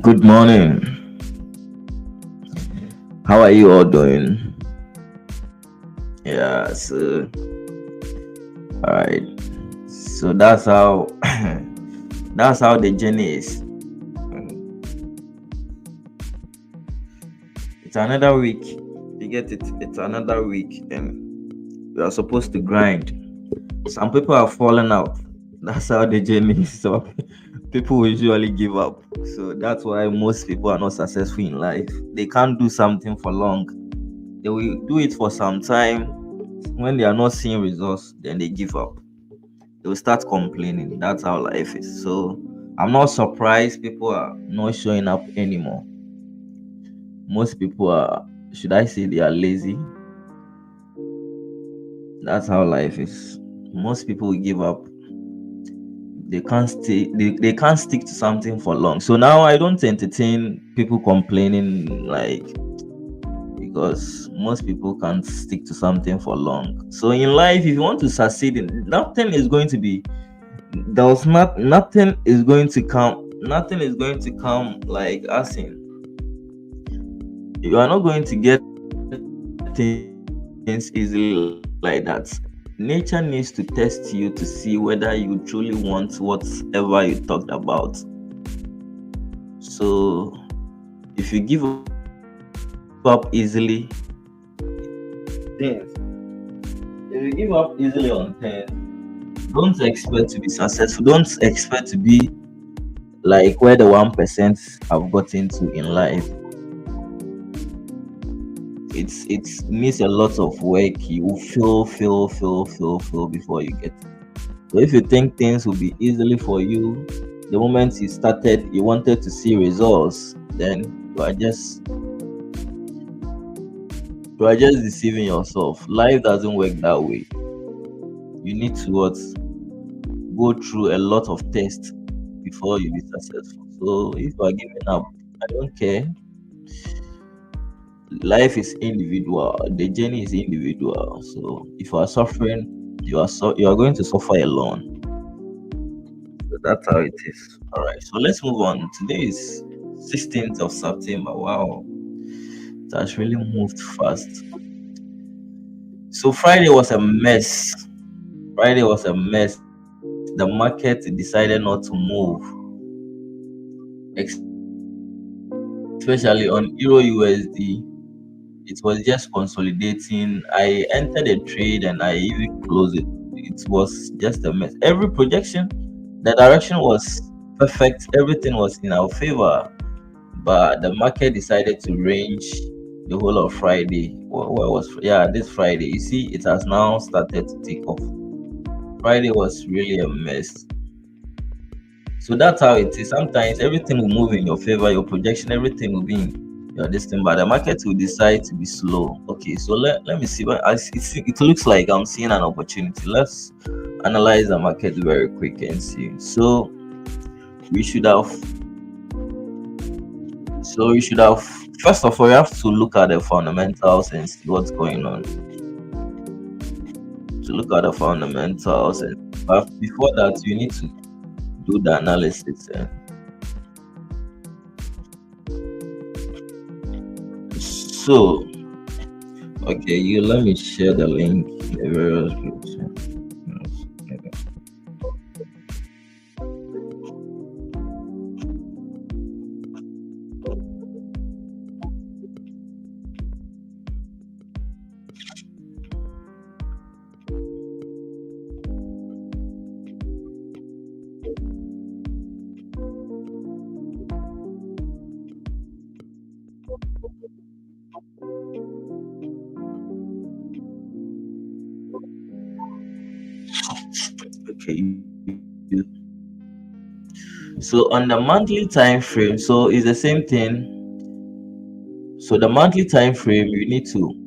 Good morning. How are you all doing? Yeah, so all right. So that's how that's how the journey is. It's another week. You get it? It's another week and we are supposed to grind. Some people are falling out. That's how the journey is. So people usually give up. So that's why most people are not successful in life. They can't do something for long. They will do it for some time. When they are not seeing results, then they give up. They will start complaining. That's how life is. So I'm not surprised people are not showing up anymore. Most people are, should I say, they are lazy. That's how life is. Most people will give up. They can't stick to something for long. So now I don't entertain people complaining like because most people can't stick to something for long. So in life, if you want to succeed in nothing is going to be there's not nothing is going to come like as in you are not going to get things easily like that. Nature needs to test you to see whether you truly want whatever you talked about. So if you give up easily, things if you give up easily on things, don't expect to be successful. Don't expect to be like where the 1% have gotten to in life. It needs a lot of work. You will fail before you get it. So if you think things will be easily for you, the moment you wanted to see results, then you are just deceiving yourself. Life doesn't work that way. You need to go through a lot of tests before you be successful. So if you are giving up, I don't care. Life is individual. The journey is individual. So if you are suffering, you are going to suffer alone. So that's how it is. All right. So let's move on. Today is 16th of September. Wow, it has really moved fast. So Friday was a mess. Friday was a mess. The market decided not to move, especially on Euro USD. It was just consolidating. I entered a trade and I even closed it. It was just a mess. Every projection, the direction was perfect. Everything was in our favor, but the market decided to range the whole of Friday. What was this Friday? You see, it has now started to take off. Friday was really a mess. So that's how it is. Sometimes everything will move in your favor, your projection, everything will be in your distance, but the market will decide to be slow. Okay, so let me see. It looks like I'm seeing an opportunity. Let's analyze the market very quick and see. We should have. So we should have. First of all, we have to look at the fundamentals and see what's going on. To look at the fundamentals, but before that, you need to do the analysis. So, okay, you let me share the link in the various groups. Okay. So on the monthly time frame, so it's the same thing. So the monthly time frame, you need to.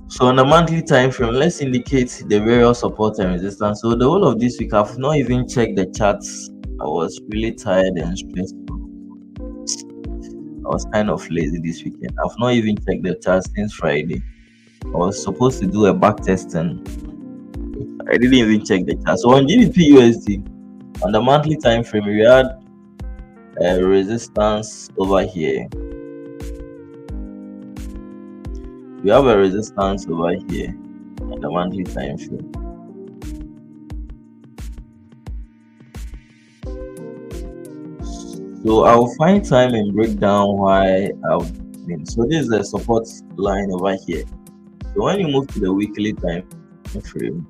So on the monthly time frame, let's indicate the various support and resistance. So the whole of this week, I've not even checked the charts. I was really tired and stressed. I was kind of lazy this weekend. I've not even checked the chart since Friday. I was supposed to do a back test and I didn't even check the chart. So on GBP USD, on the monthly time frame, we had a resistance over here. We have a resistance over here on the monthly time frame. So I'll find time and break down why I've been. So this is a support line over here. So when you move to the weekly time frame,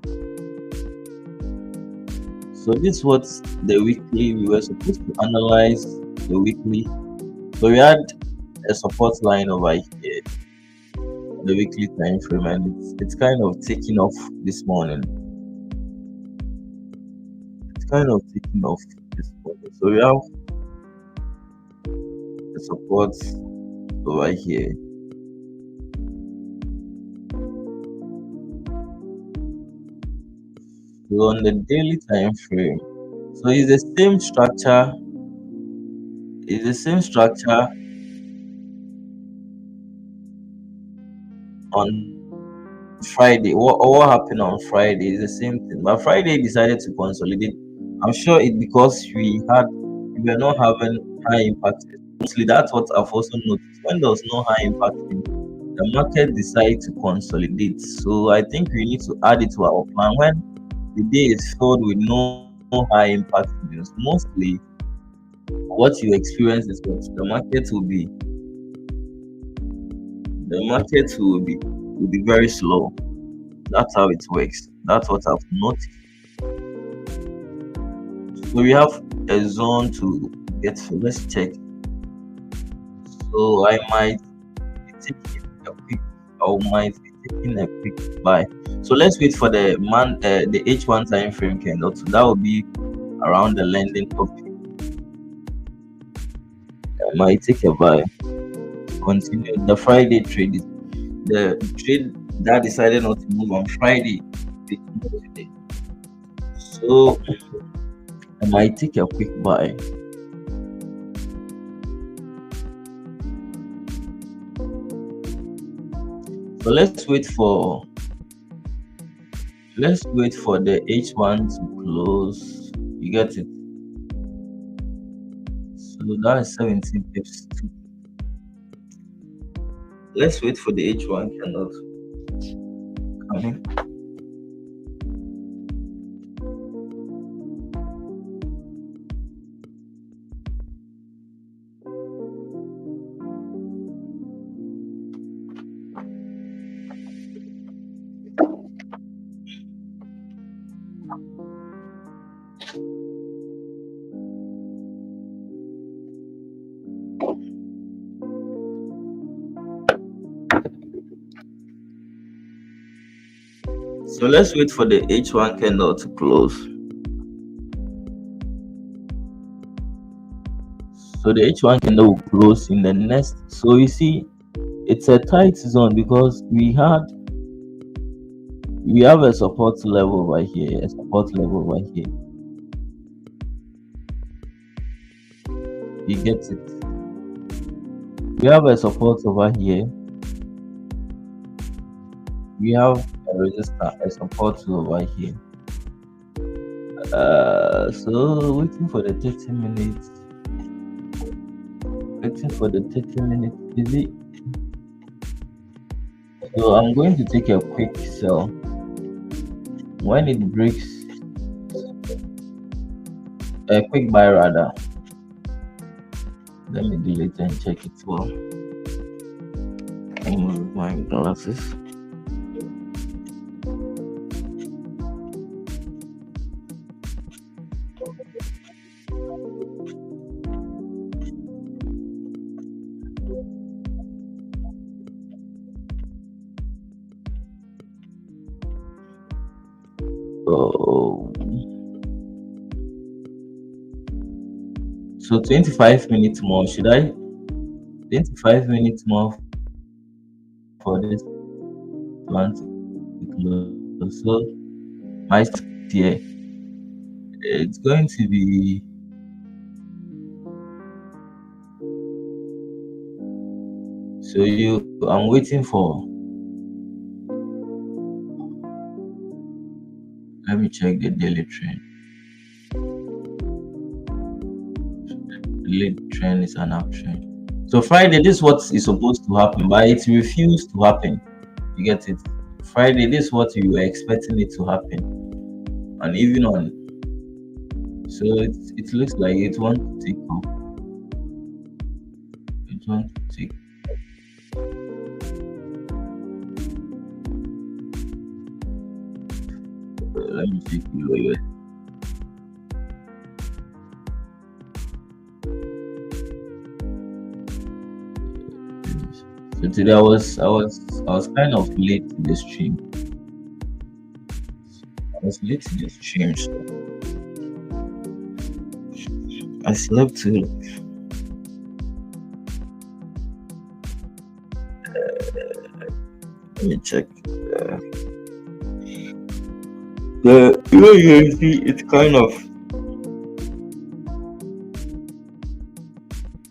so this is what the weekly we were supposed to analyze the weekly. So we had a support line over here, the weekly time frame, and it's kind of taking off this morning. It's kind of taking off this morning. So we have the support over here. So on the daily time frame, so it's the same structure. It's the same structure on Friday. What happened on Friday is the same thing. But Friday decided to consolidate. I'm sure it because we were not having high impact. Mostly that's what I've also noticed. When there was no high impact, the market decided to consolidate. So I think we need to add it to our plan. When the day is filled with no high impact news, mostly what you experience is what the market will be very slow. That's how it works. That's what I've noticed. So we have a zone to get to. Let's check. So I might be taking a quick I might be taking a quick buy. So let's wait for the H1 time frame candle. So that will be around the landing topic. I might take a buy. Continue the Friday trade. The trade that decided not to move on Friday. It moved today. So I might take a quick buy. So let's wait for the H1 to close. You get it? So that is 17 pips. Let's wait for the H1 candle to come in. So let's wait for the H1 candle to close. So the H1 candle will close in the next. So you see, it's a tight zone because we have a support level over here, a support level over here. You get it? We have a support over here. We have a resistance, a support over here. So waiting for the 30 minutes. Waiting for the 30 minutes. Is it? So I'm going to take a quick sell. When it breaks, a quick buy rather. Let me delete and check it well. Remove my glasses. Oh. So 25 minutes more. Should I? 25 minutes more for this one to close. So my here, it's going to be I'm waiting for. Let me check the daily trend. The daily trend is an uptrend. So Friday, this is what is supposed to happen, but it refused to happen. You get it? Friday, this is what you were expecting it to happen, and even on. So it looks like it wants to take off. It wants to take. Let me check the. So today I was kind of late to the stream. I was late to the stream, so I slept too. Let me check. You see, it's kind of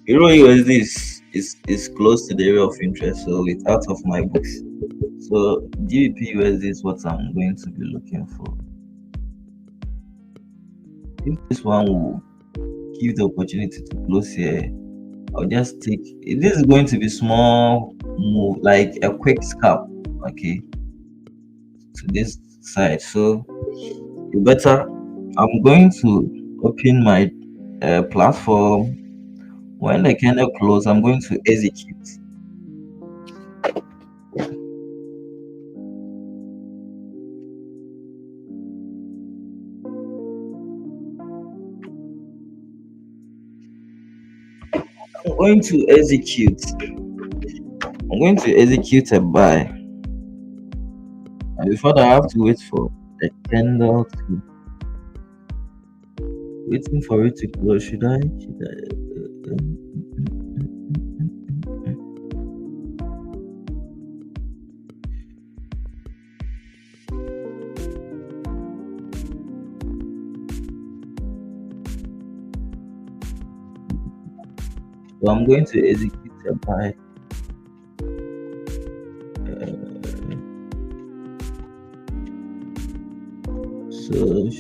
USD is close to the area of interest, so it's out of my books. So GBP USD is what I'm going to be looking for. If this one will give the opportunity to close here, I'll just take. This is going to be small move, like a quick scalp. Okay, to this side. So you better. I'm going to open my platform. When the candle close, I'm going to execute. I'm going to execute. I'm going to execute a buy. And before that, I have to wait for the candle to. Waiting for it to close. Should I? So I'm going to execute a buy. So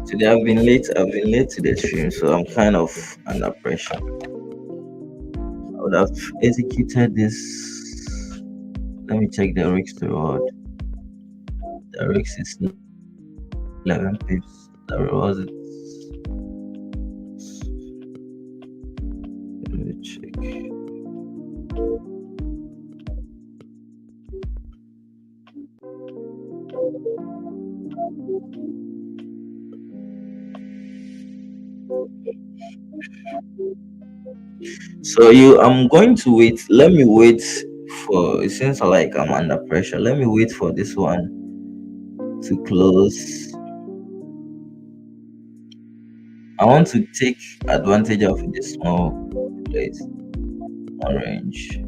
today I've been late. I've been late to the stream, so I'm kind of under pressure. I would have executed this. Let me check the risk reward. The risk is 11 pips. The reward is. Let me check. I'm going to wait. Let me wait for. It seems like I'm under pressure. Let me wait for this one to close. I want to take advantage of this small place, orange.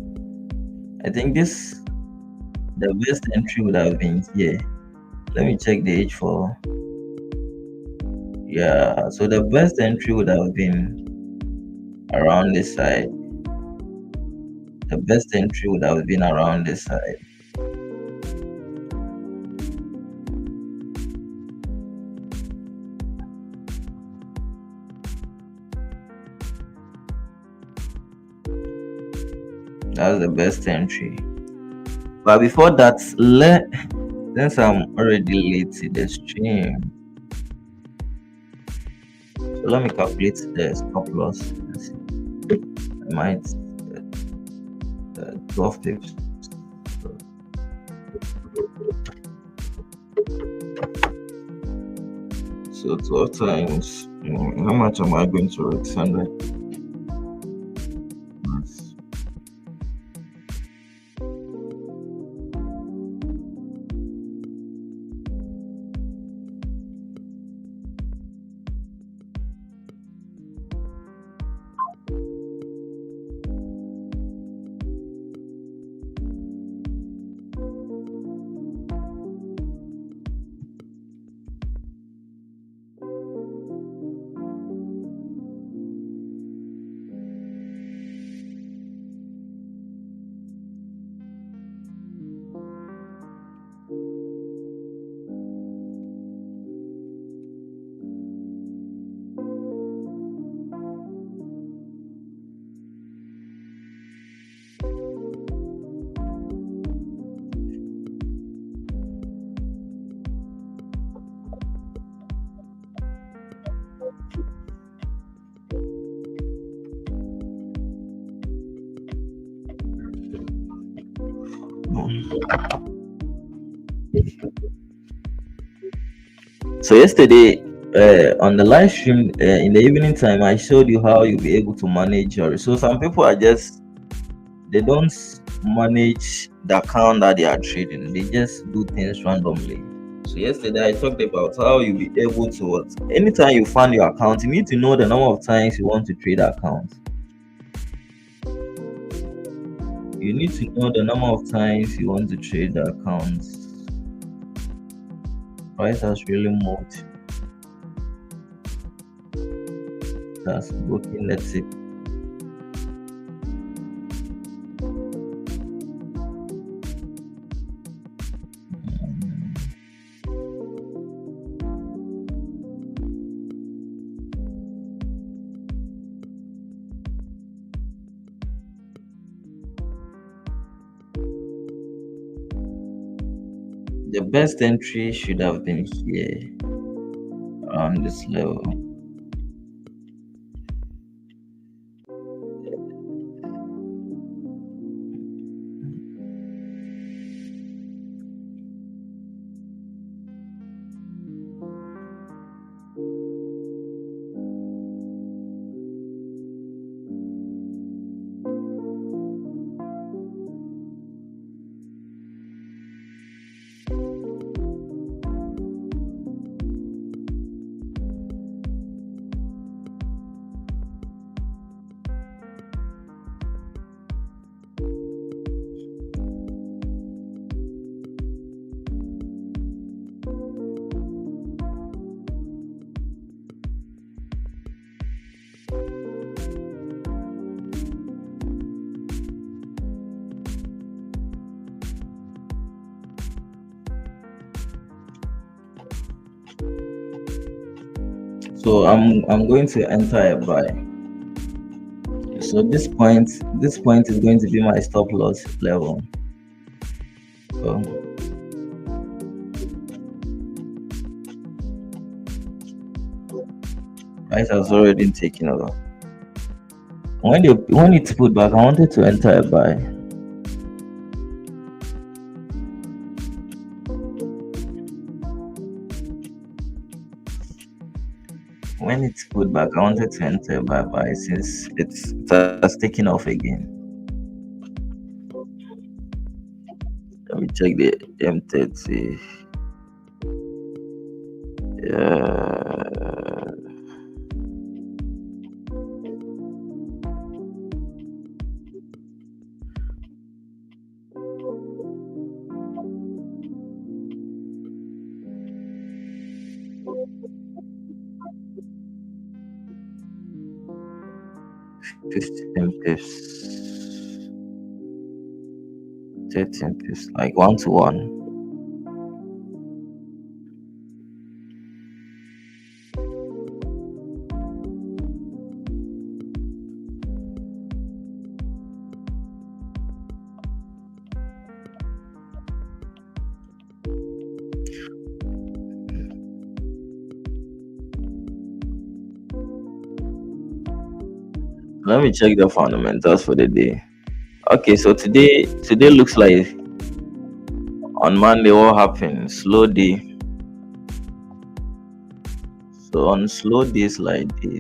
I think the best entry would have been here. Let me check the H4. Yeah, so the best entry would have been around this side. The best entry would have been around this side. That's the best entry. But before that, since I'm already late to the stream, so let me calculate the stop loss. I might 12 pips. So 12 times, how much am I going to write? 100. So yesterday, on the live stream in the evening time, I showed you how you'll be able to manage your. So some people are just they don't manage the account that they are trading. They just do things randomly. So yesterday I talked about how you'll be able to anytime you find your account, you need to know the number of times you want to trade the account. You need to know the number of times you want to trade the account. Price has really moved. That's broken. Let's see. The best entry should have been here around this level. So I'm going to enter a buy. So this point is going to be my stop loss level. So price has already taken over. When it's put back, I wanted to enter a buy. When it's put back, I wanted to enter a buy since it has taken off again. Let me check the M30. Yeah. $15 pips, 13 pips, like 1 to 1. Let me check the fundamentals for the day. Okay, so today looks like on Monday what happened? Slow day. So on slow days like this,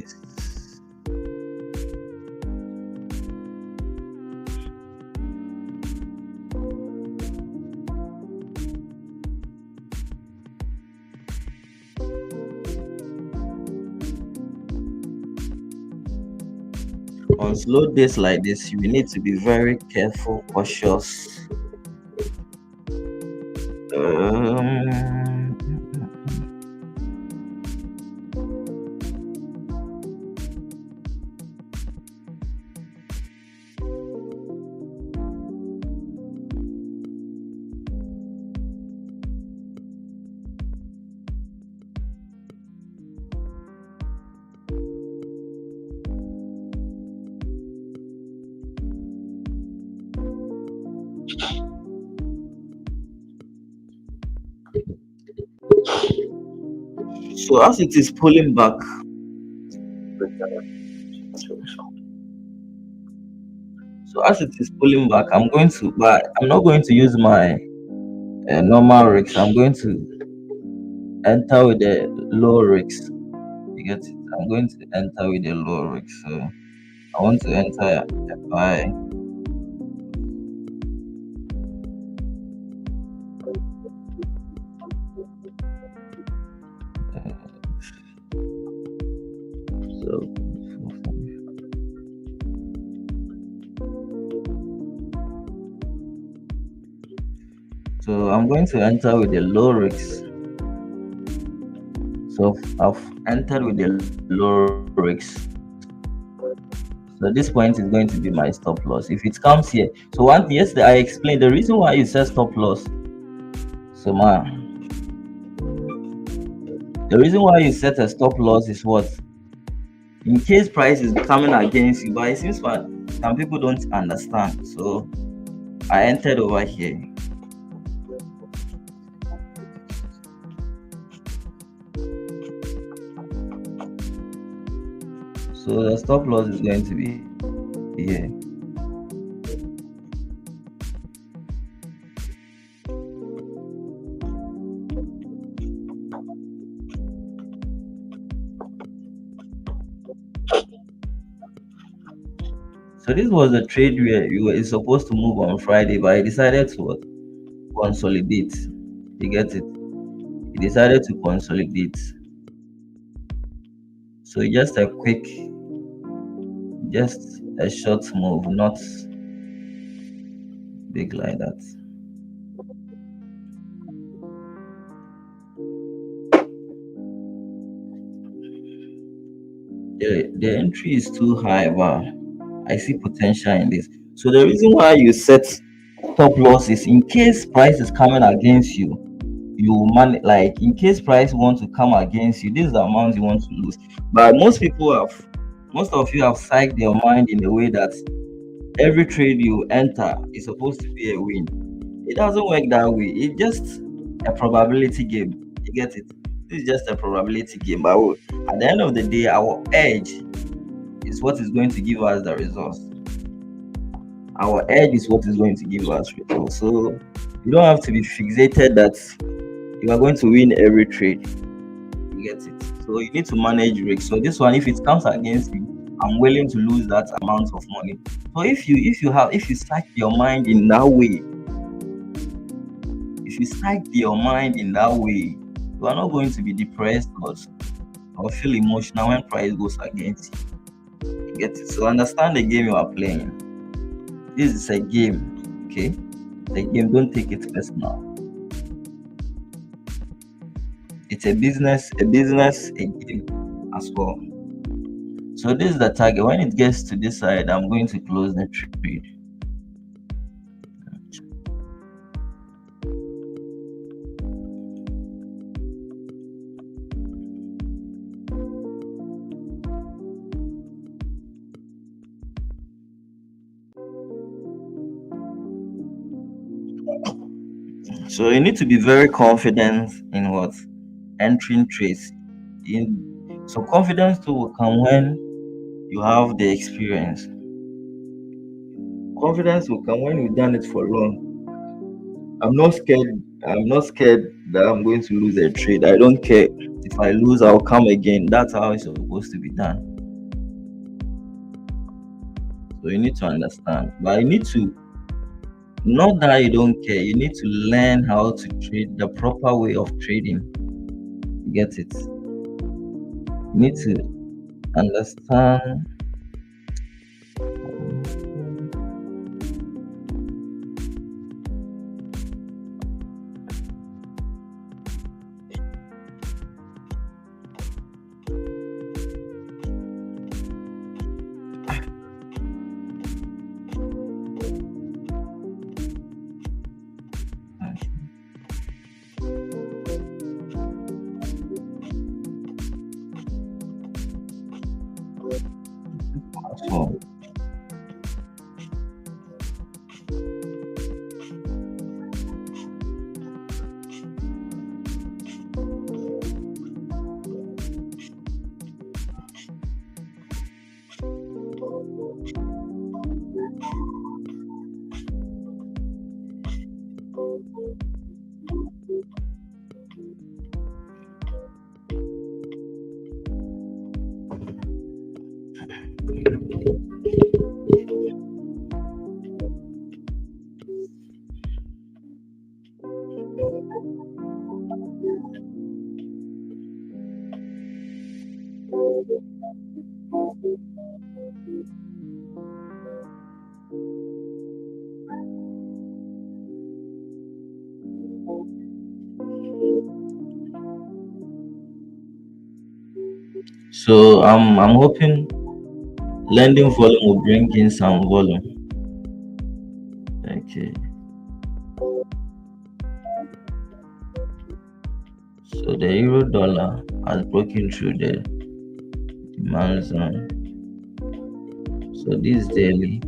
you need to be very careful, cautious. Um, so as it is pulling back, So as it is pulling back, but I'm not going to use my normal rigs. I'm going to enter with the low rigs. You get it? I'm going to enter with the low rigs. So I want to enter a buy. So, so I'm going to enter with the low rigs. So I've entered with the low rigs. So this point is going to be my stop loss. If it comes here, so one yesterday I explained the reason why you set stop loss. So man, the reason why you set a stop loss is what? In case price is coming against you, but it seems that some people don't understand. So I entered over here. So the stop loss is going to be here. So this was a trade where you were supposed to move on Friday, but I decided to what? Consolidate. You get it? He decided to consolidate. So just a short move, not big like that. The entry is too high, but I see potential in this. So the reason why you set stop loss is in case price is coming against you, like in case price want to come against you, this is the amount you want to lose. But most of you have psyched your mind in a way that every trade you enter is supposed to be a win. It doesn't work that way. It's just a probability game. You get it? This is just a probability game. But at the end of the day, our edge is what is going to give us the results. Our edge is what is going to give us results. So you don't have to be fixated that you are going to win every trade. You get it? So you need to manage risk. So this one, if it comes against you, I'm willing to lose that amount of money. So if you psych your mind in that way, if you psych your mind in that way, you are not going to be depressed or feel emotional when price goes against you. You get it? So understand the game you are playing. This is a game, okay? The game, don't take it personal. It's a business, a game as well. So this is the target. When it gets to this side, I'm going to close the trade. So you need to be very confident in what? Entering trades. So confidence too will come when you have the experience. Confidence will come when you've done it for long. I'm not scared. I'm not scared that I'm going to lose a trade. I don't care. If I lose, I'll come again. That's how it's supposed to be done. So you need to understand. But you need to, not that you don't care, you need to learn how to trade the proper way of trading. You get it? You need to understand. So I'm hoping lending volume will bring in some volume. Okay. So the euro dollar has broken through the demand zone. So this daily.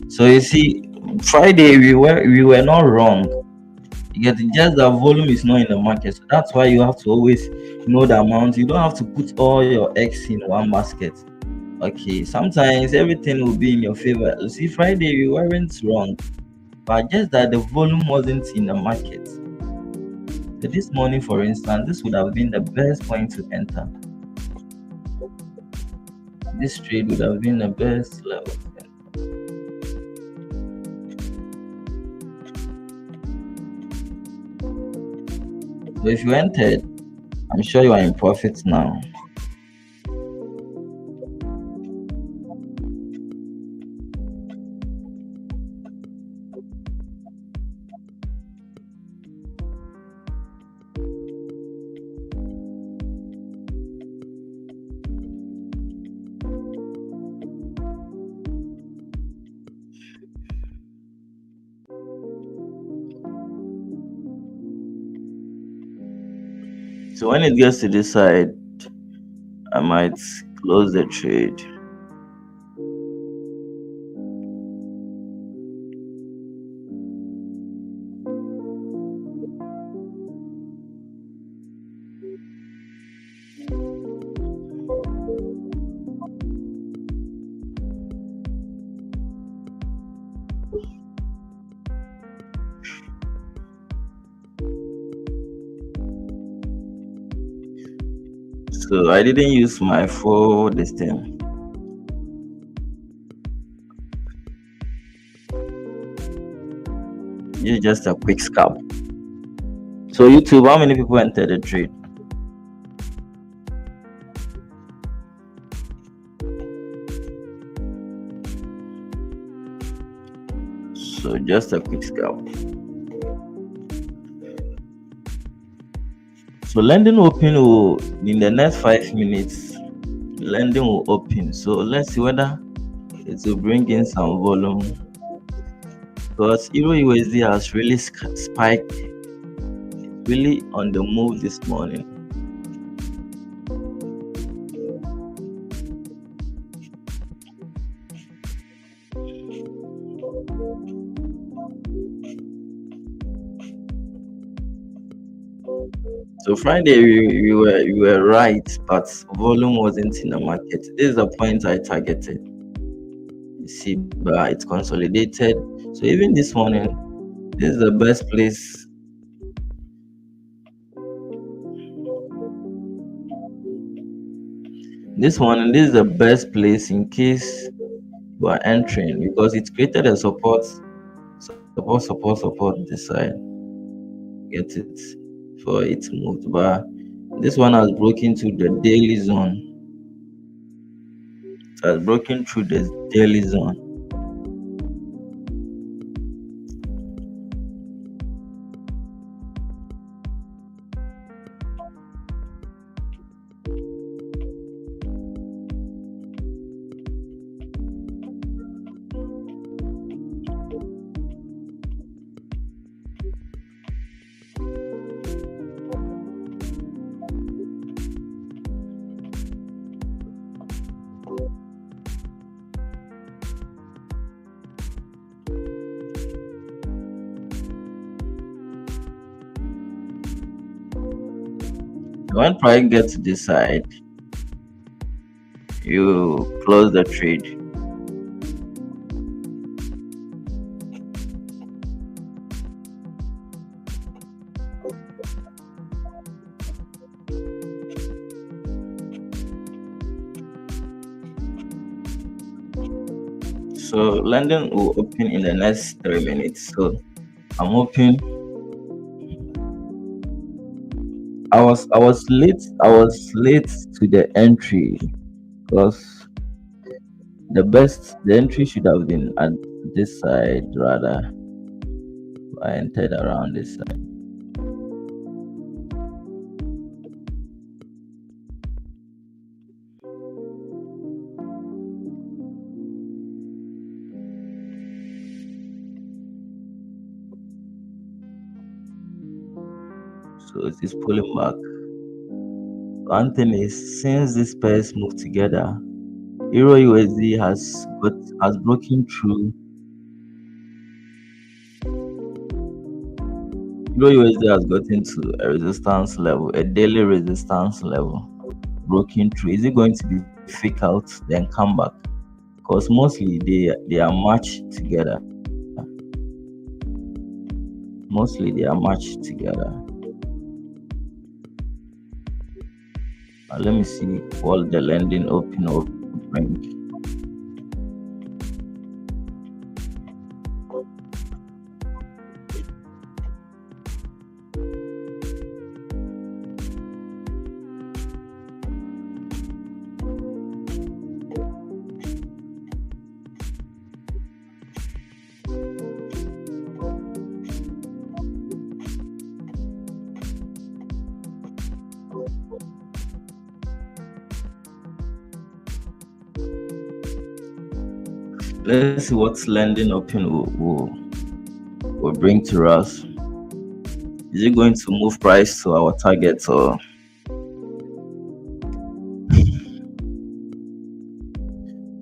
So you see, Friday we were not wrong. You get it, just the volume is not in the market. So that's why you have to always know the amount. You don't have to put all your eggs in one basket. Okay, sometimes everything will be in your favor. You see, Friday we weren't wrong, but just that the volume wasn't in the market. So this morning, for instance, this would have been the best point to enter. This trade would have been the best level. So if you entered, I'm sure you are in profit now. So when it gets to this side, I might close the trade. So I didn't use my full this thing. It's just a quick scalp. So YouTube, how many people entered the trade? So just a quick scalp. So lending open will in the next 5 minutes. Lending will open. So let's see whether it will bring in some volume. Because Euro USD has really spiked, really on the move this morning. So Friday we were right, but volume wasn't in the market. This is the point I targeted. You see, but it's consolidated. So even this morning, this is the best place. This morning, this is the best place in case you are entering because it created a support this side. Get it for it moved, but this one has broken to the daily zone. It has broken through the daily zone. When price gets to this side, you close the trade. So London will open in the next 3 minutes. So I'm hoping. I was late. I was late to the entry because the entry should have been at this side rather. I entered around this side. So it is pulling back. One thing is, since these pairs move together, Euro USD has broken through. Euro USD has gotten to a resistance level, a daily resistance level, broken through. Is it going to be fake out then come back? Because mostly they are matched together. Mostly they are matched together. Let me see what the lending open will bring. Let's see what lending open will bring to us. Is it going to move price to our target or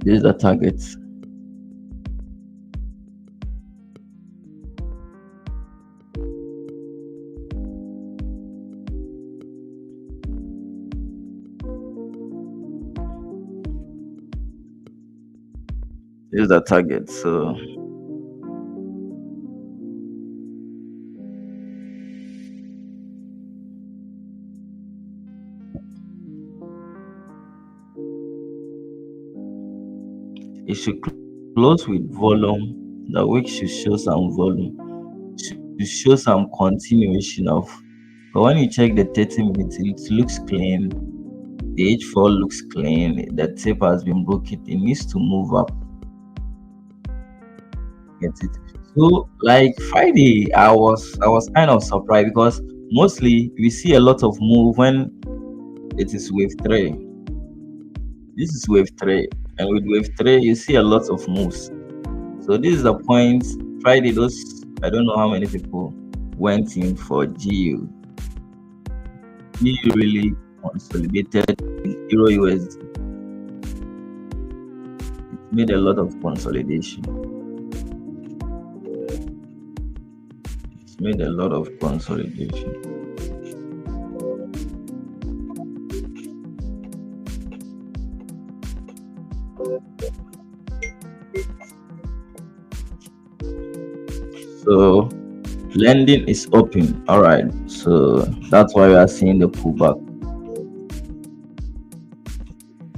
this is the target? This is the target. So it should close with volume. The wick should show some volume. Should show some continuation of. But when you check the 30 minutes, it looks clean. The H4 looks clean. The tape has been broken. It needs to move up. Get it? So like Friday, I was kind of surprised because mostly we see a lot of move when it is wave three. This is wave three, and with wave three, you see a lot of moves. So this is the point. Friday, those I don't know how many people went in for GU. GU really consolidated in Euro USD. It made a lot of consolidation. It's made a lot of consolidation. So lending is open. All right. So that's why we are seeing the pullback.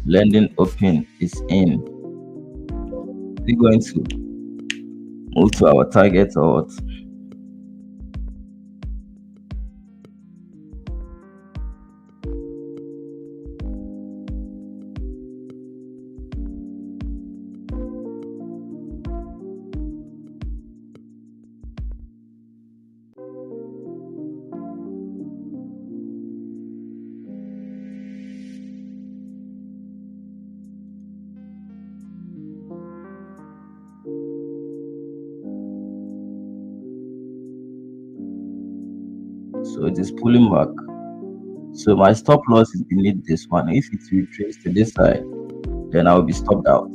Lending open is in. Is it going to move to our target or what? So it is pulling back. So my stop loss is beneath this one. If it retraces to this side, then I will be stopped out.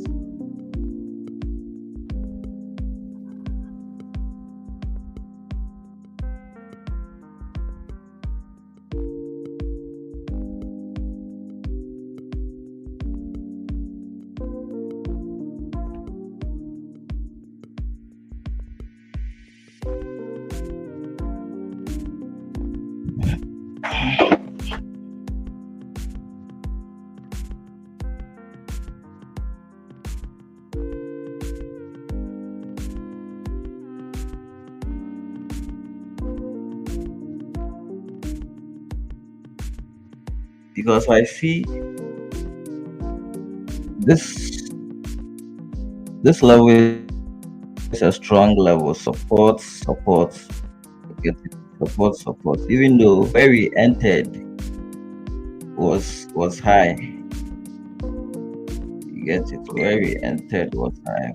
because I see this this level is a strong level. Support, you get it, support. Even though where we entered was high, you get it. Where we entered was high.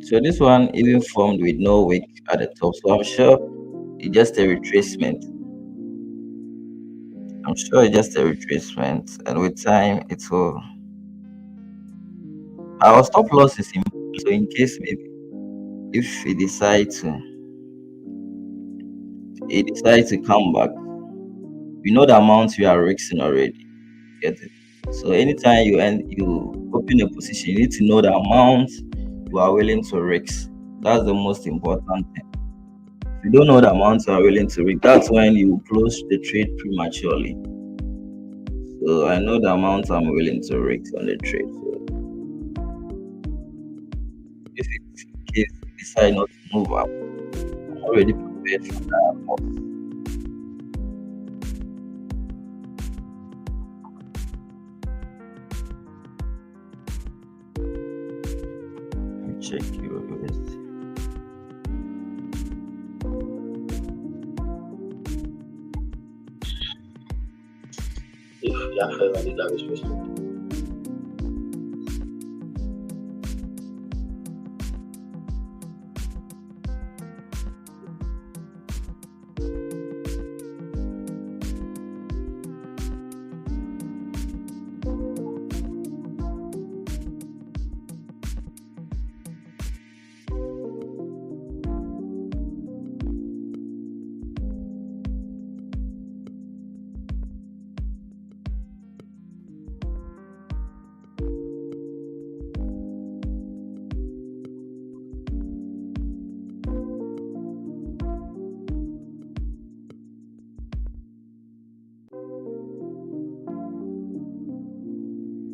So this one even formed with no wick at the top. So I'm sure it's just a retracement. I'm sure it's just a retracement, and with time it will. Our stop loss is in, so in case maybe if he decide to come back, we know the amount we are risking already. Get it? So anytime you open a position, you need to know the amount you are willing to risk. That's the most important thing. If you don't know the amount you are willing to risk, that's when you close the trade prematurely. So I know the amount I'm willing to risk on the trade. So if it's in case you decide not to move up, I'm already prepared for that. Let me check your USD. If you have further legal restriction.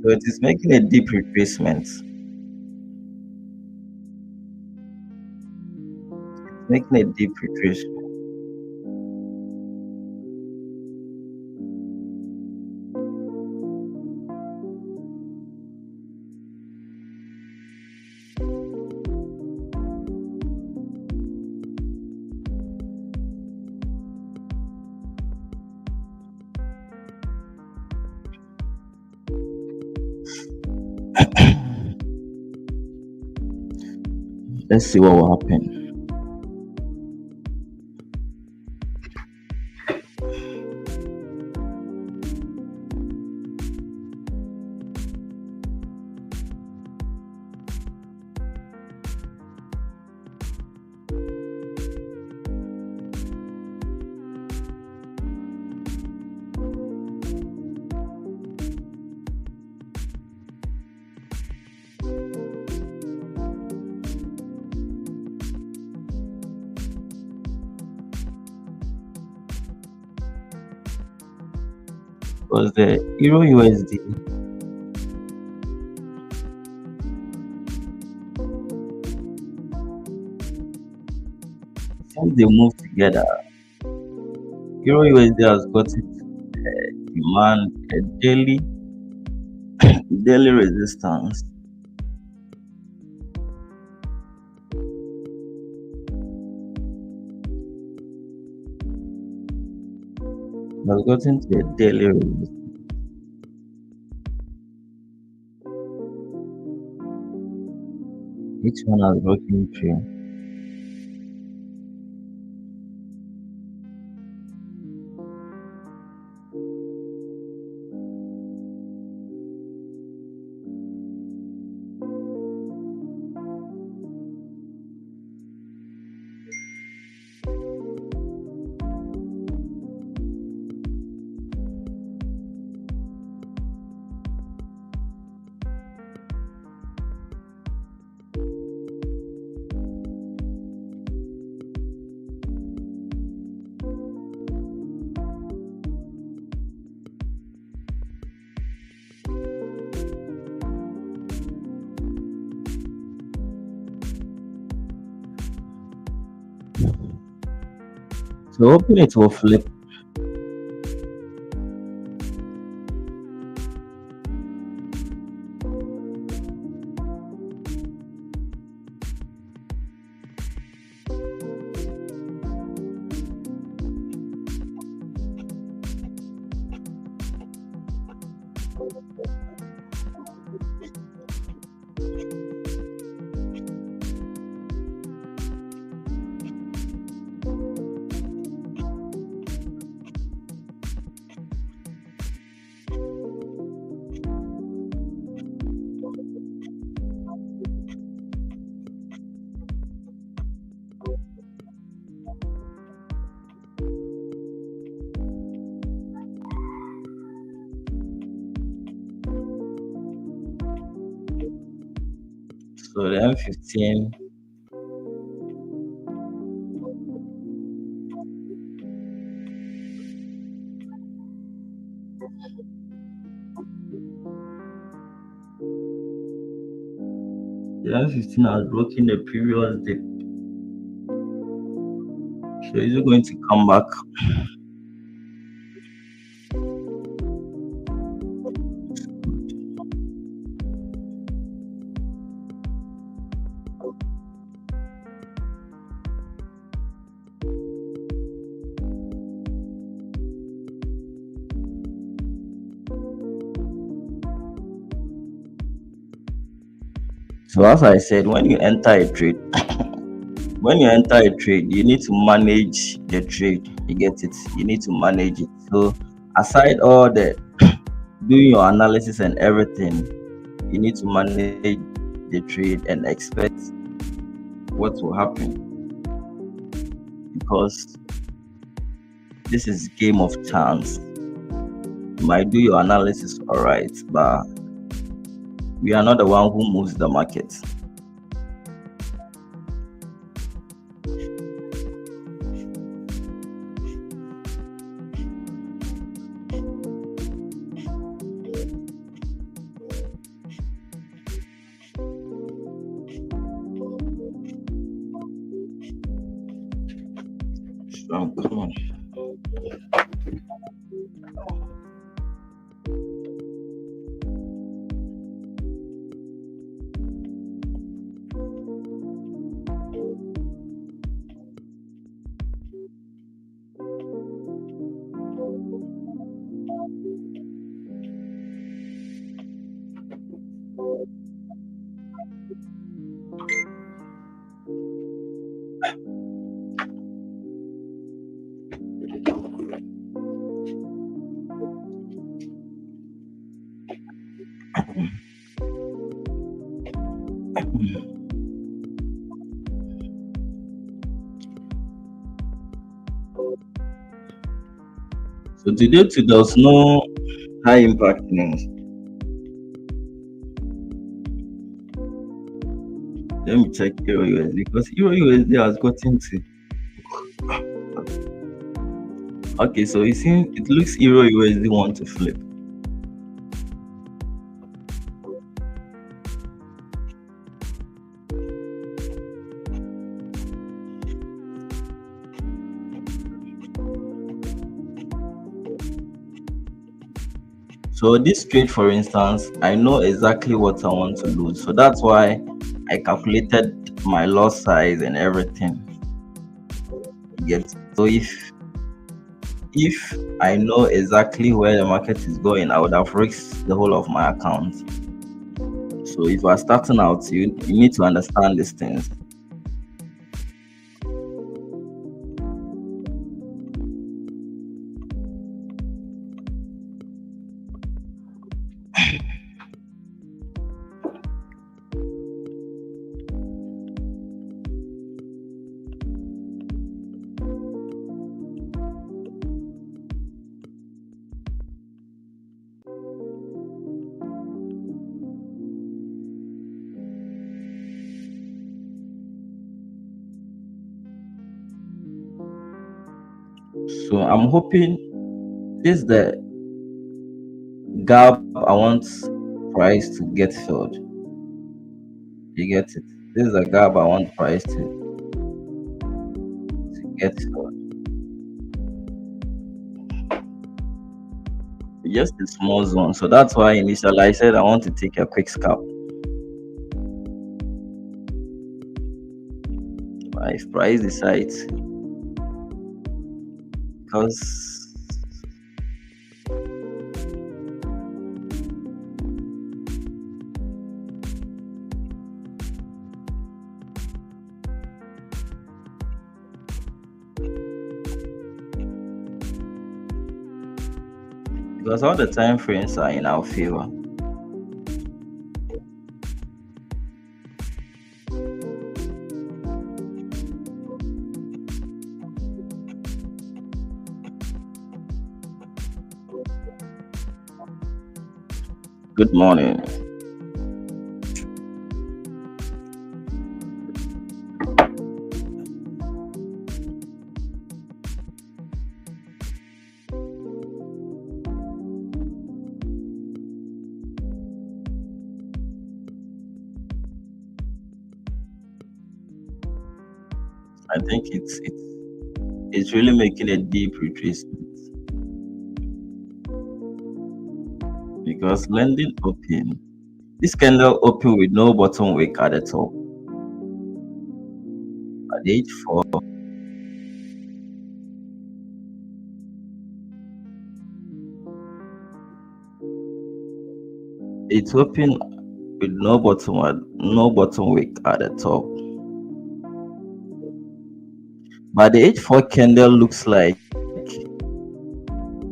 So it is making a deep retracement. Making a deep retracement. Let's see what will happen. Because the Euro USD, since they move together, Euro USD has got it demand a daily resistance. Has gotten to a daily resistance. Each one has broken through. So hoping it will flip. So the M15, the M15 has broken the previous dip. So is it going to come back? So as I said, when you enter a trade, you need to manage the trade. You get it? You need to manage it. So aside all the doing your analysis and everything, you need to manage the trade and expect what will happen because this is game of chance. You might do your analysis all right, but we are not the one who moves the market. So, come on. So today too, there's no high impact news. Let me check Euro USD because Euro USD has gotten to. Okay, so it looks Euro USD want to flip. So this trade, for instance, I know exactly what I want to lose. So that's why I calculated my loss size and everything. You get so if I know exactly where the market is going, I would have risked the whole of my account. So if you are starting out, you need to understand these things. So I'm hoping this is the gap I want price to get filled. You get it? This is a gap I want price to get filled. just a small zone. So that's why initially I said I want to take a quick scalp. If price decides, because all the time frames are in our favor. Good morning. I think it's really making a deep retracement because lending open. This candle open with no bottom wick at the top. At H4, it's open with no bottom wick at the top. But the H4 candle looks like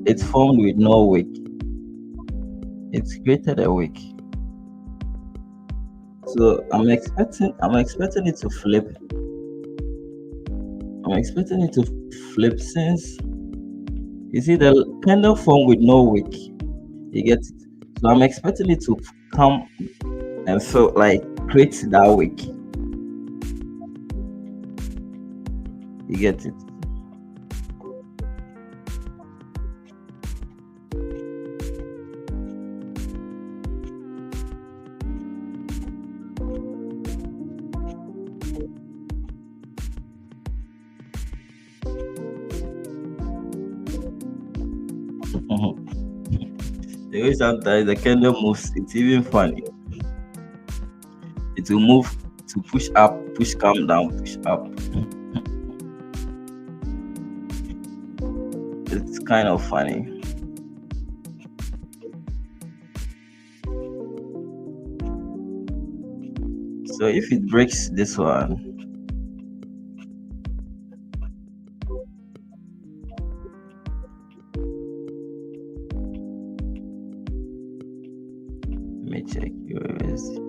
it's formed with no wick. It's created a wick. So I'm expecting it to flip. I'm expecting it to flip since you see the candle formed with no wick. You get it. So I'm expecting it to come and feel like create that wick. You get it. The way sometimes the candle moves, it's even funny. It will move to push up, push come down, push up. It's kind of funny. So if it breaks this one, let me check yours.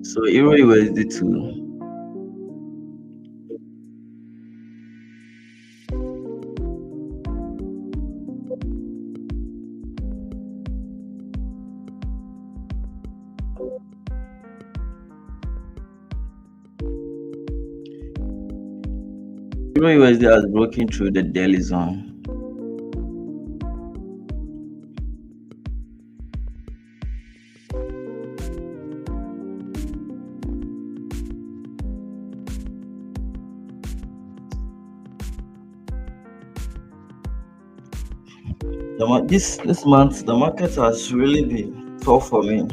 So Euro USD2. Euro USD has broken through the daily zone. This month the market has really been tough for me.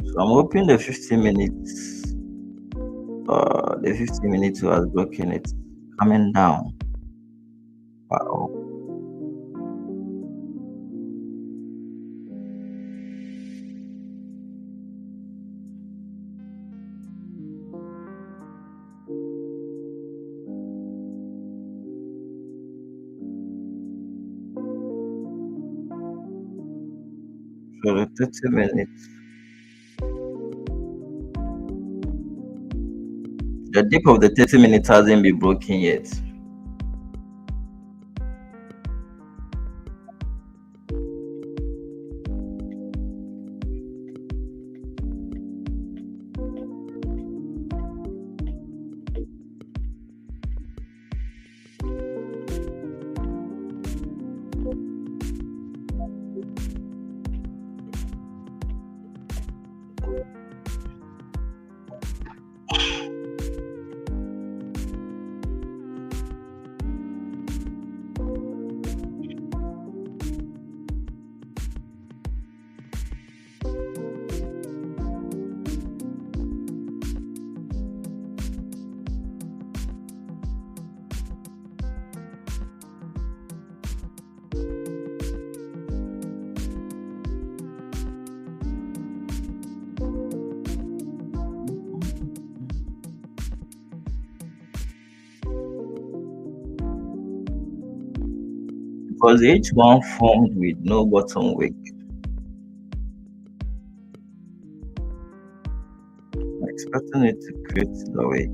So I'm hoping the 15 minutes, the 15 minutes has broken it, coming down. Wow. For the 30 minutes, the dip of the 30 minutes hasn't been broken yet. Because each one formed with no bottom wick, I'm expecting it to create the wick.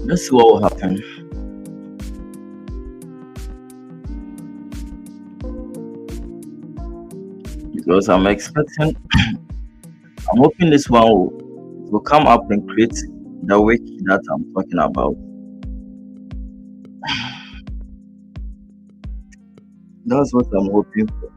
Let's see what will happen. Because I'm hoping this one will come up and create the wick that I'm talking about. That's what I'm hoping for.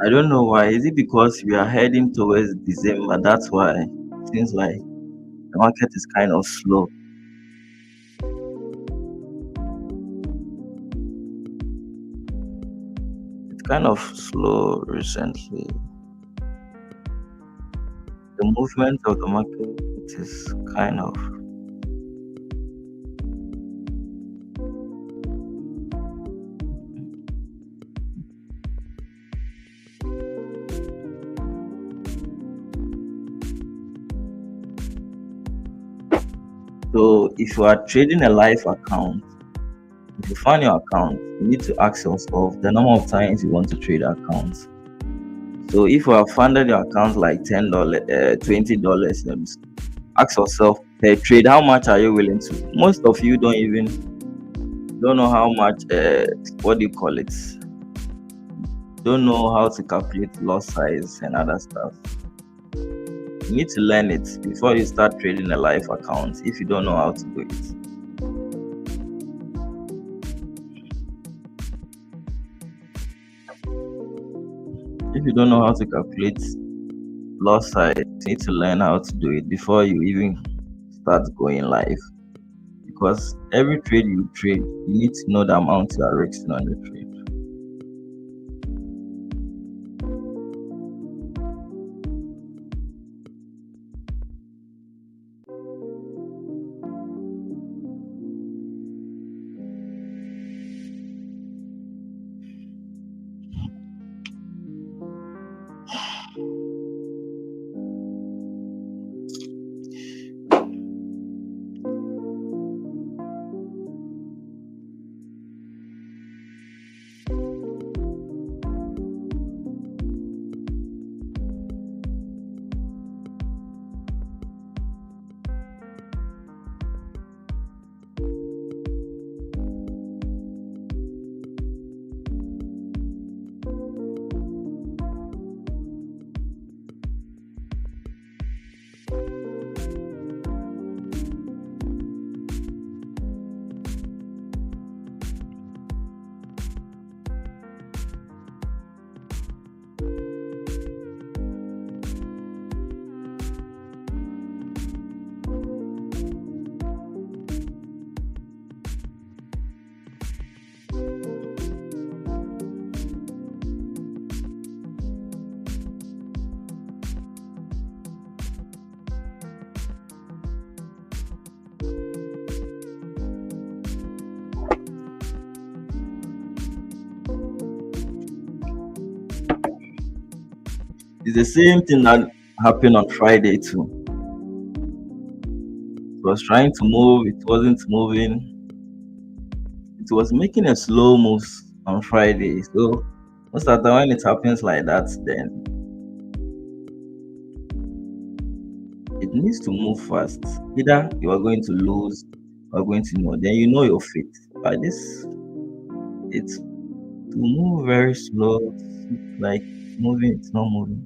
I don't know why. Is it because we are heading towards December? That's why it seems like the market is kind of slow. It's kind of slow recently. The movement of the market is kind of. So if you are trading a live account, if you find your account, you need to ask yourself the number of times you want to trade accounts. So if you have funded your account like $10, $20, ask yourself per trade, how much are you willing to? Most of you don't know how much. What do you call it? Don't know how to calculate loss size and other stuff. You need to learn it before you start trading a live account. If you don't know how to do it. If you don't know how to calculate loss size, you need to learn how to do it before you even start going live. Because every trade you trade, you need to know the amount you are risking on the trade. It's the same thing that happened on Friday too. It was trying to move, it wasn't moving. It was making a slow moves on Friday. So most of the time when it happens like that, then it needs to move fast. Either you are going to lose or going to know. Then you know your fate. But this, it's to move very slow. It's like moving, it's not moving.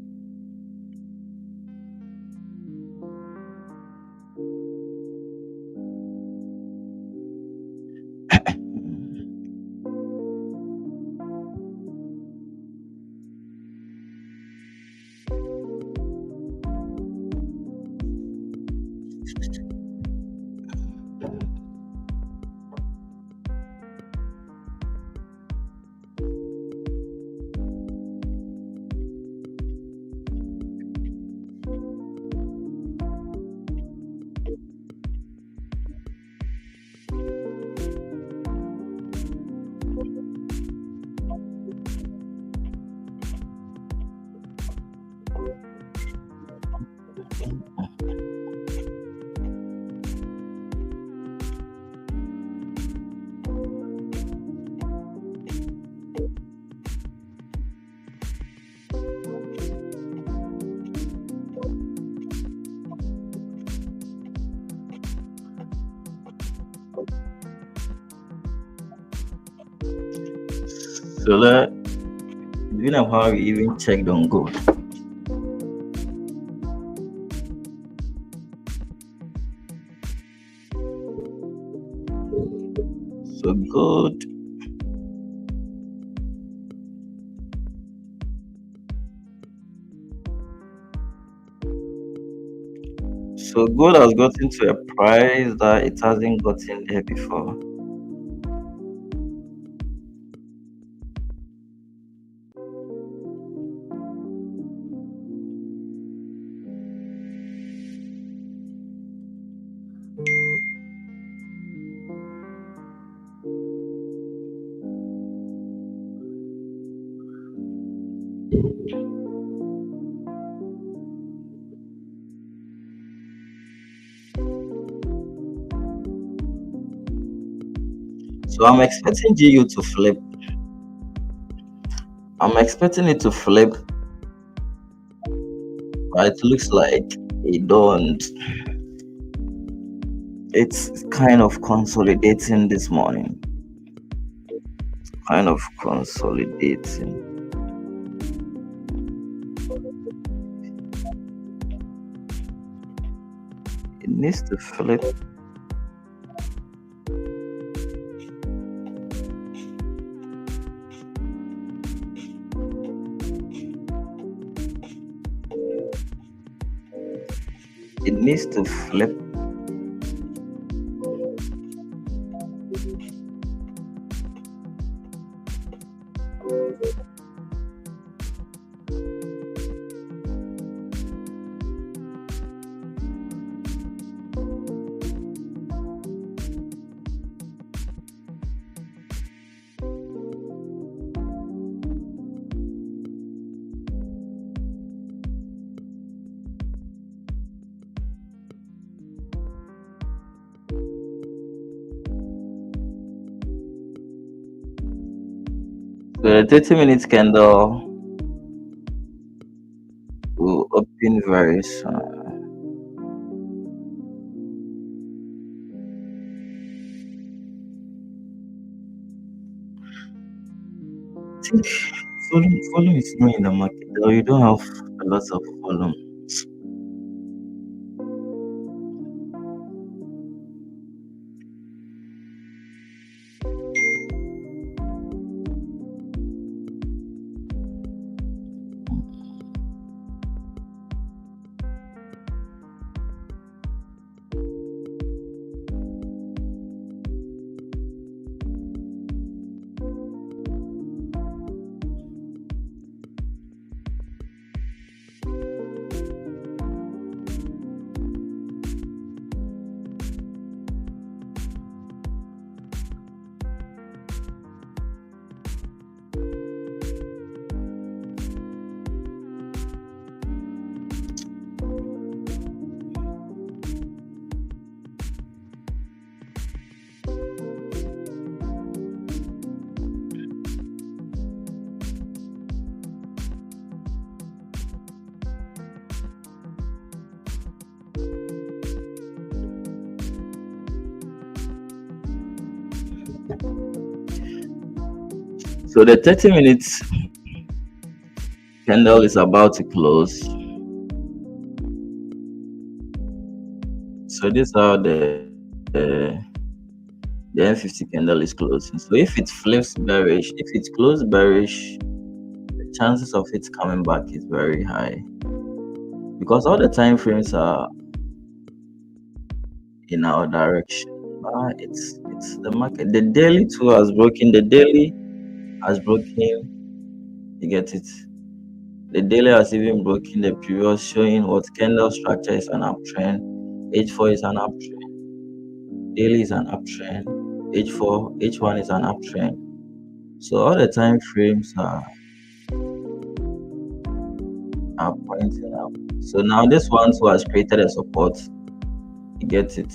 So that you know how we even checked on gold. So gold, so gold has gotten to a price that it hasn't gotten there before. So I'm expecting GU to flip. I'm expecting it to flip, but it looks like it don't. It's kind of consolidating this morning. Kind of consolidating. It needs to flip. It needs to flip. So the 30 minutes candle will open very soon. I think volume is not in the market, or you don't have a lot of volume. So the 30 minutes candle is about to close. So this is how the M50 candle is closing. So if it flips bearish, if it closes bearish, the chances of it coming back is very high because all the time frames are in our direction. It's the market. The daily too has broken. The daily has broken. You get it. The daily has even broken the previous, showing what candle structure is an uptrend. H4 is an uptrend. Daily is an uptrend. H4, H1 is an uptrend. So all the time frames are pointing up. So now this one too has created a support. You get it.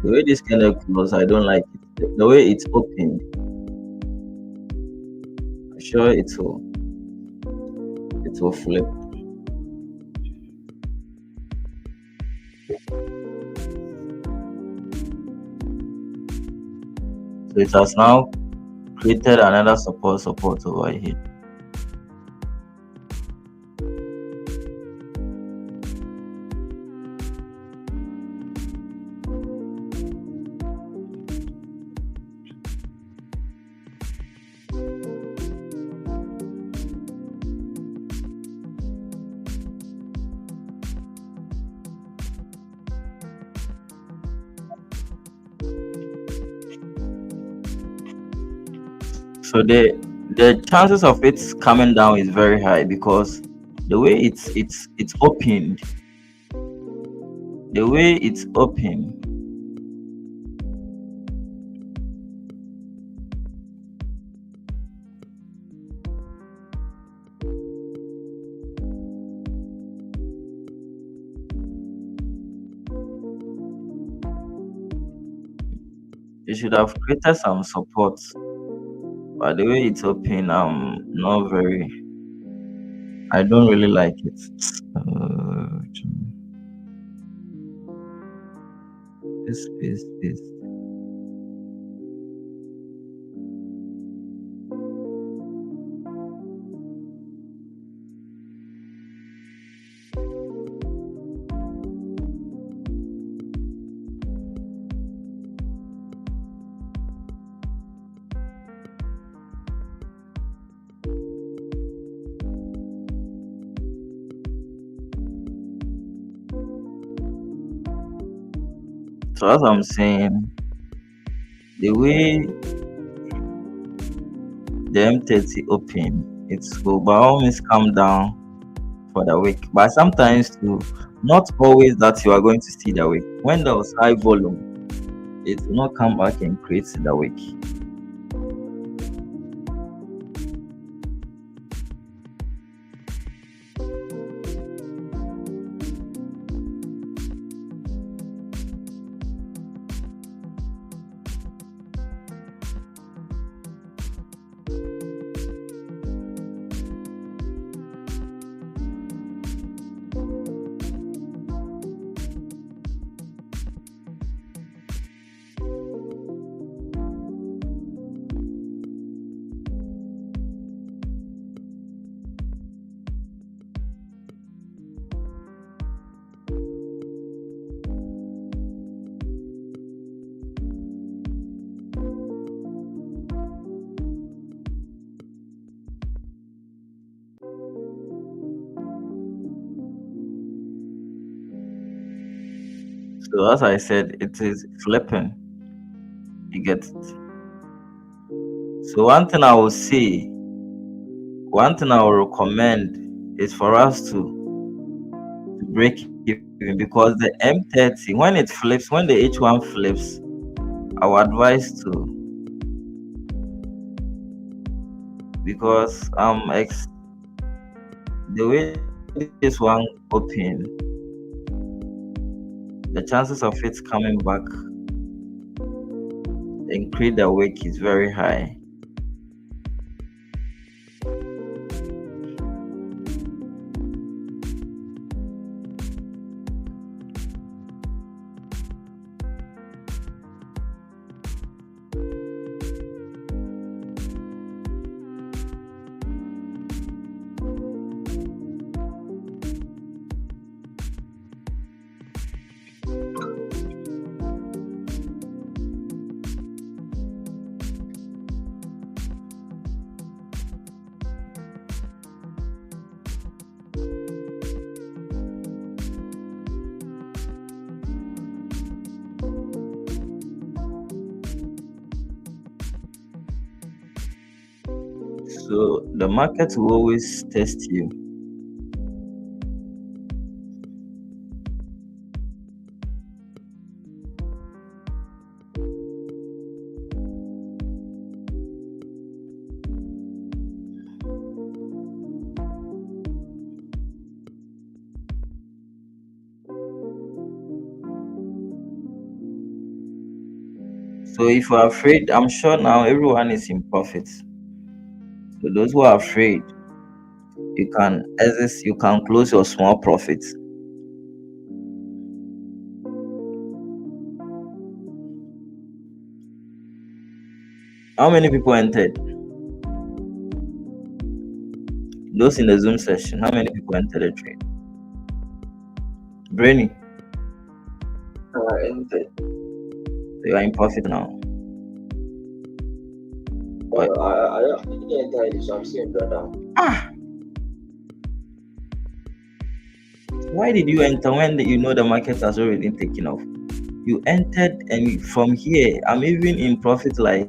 The way this candle close, I don't like it. The way it's opened, I'm sure it will flip. So it has now created another support over here. So the chances of it coming down is very high because the way it's opened, the way it's open, it should have created some support. But the way it's open, not very. I don't really like it. This. So as I'm saying, the way the M30 open, it will by all means come down for the week. But sometimes too, not always that you are going to see the week. When there was high volume, it will not come back and create the week. So as I said, it is flipping. You get it. So one thing I will recommend is for us to break even because the M30 when it flips, when the H1 flips, I would advise to because the way this one open, the chances of it coming back and create the wake is very high. So the market will always test you. So if you're afraid, I'm sure now everyone is in profit. So those who are afraid, you can exit, you can close your small profits. How many people entered? Those in the Zoom session, how many people entered the trade? Brainy, Entered. so you are in profit now. But I didn't enter it, so I'm still in drawdown. Why did you enter when you know the market has already taken off? You entered, and from here, I'm even in profit like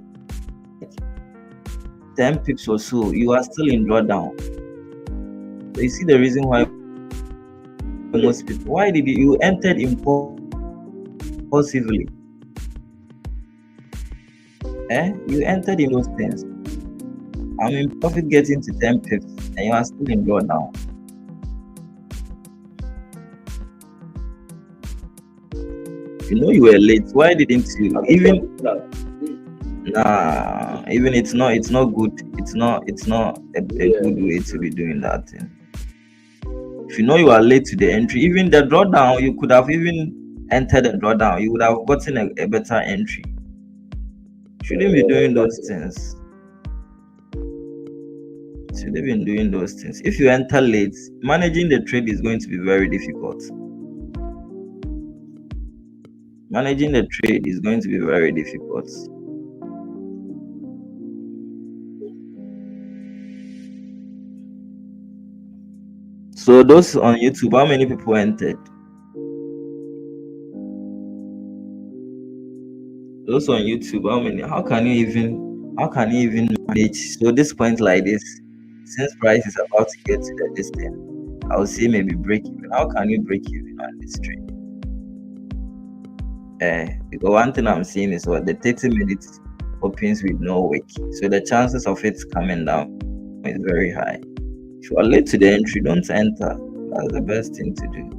10 pips or so. You are still in drawdown. So you see the reason why most people, why did you entered impulsively? You entered in those things. I'm in profit getting to 10 pips, and you are still in drawdown. You know you were late. Why didn't you even? Nah, even it's not good. It's not a good way to be doing that thing. If you know you are late to the entry, even the drawdown, you could have even entered the drawdown. You would have gotten a better entry. Shouldn't be doing those things. Should have been doing those things. If you enter late, managing the trade is going to be very difficult. Managing the trade is going to be very difficult. So those on YouTube, how many people entered? Those on YouTube, how many? How can you even manage? So this point like this, since price is about to get to the distance, I would say maybe break even. How can you break even on this trade? Because one thing I'm seeing is what the 30 minutes opens with no wick, so the chances of it coming down is very high. If you are late to the entry, don't enter. That's the best thing to do.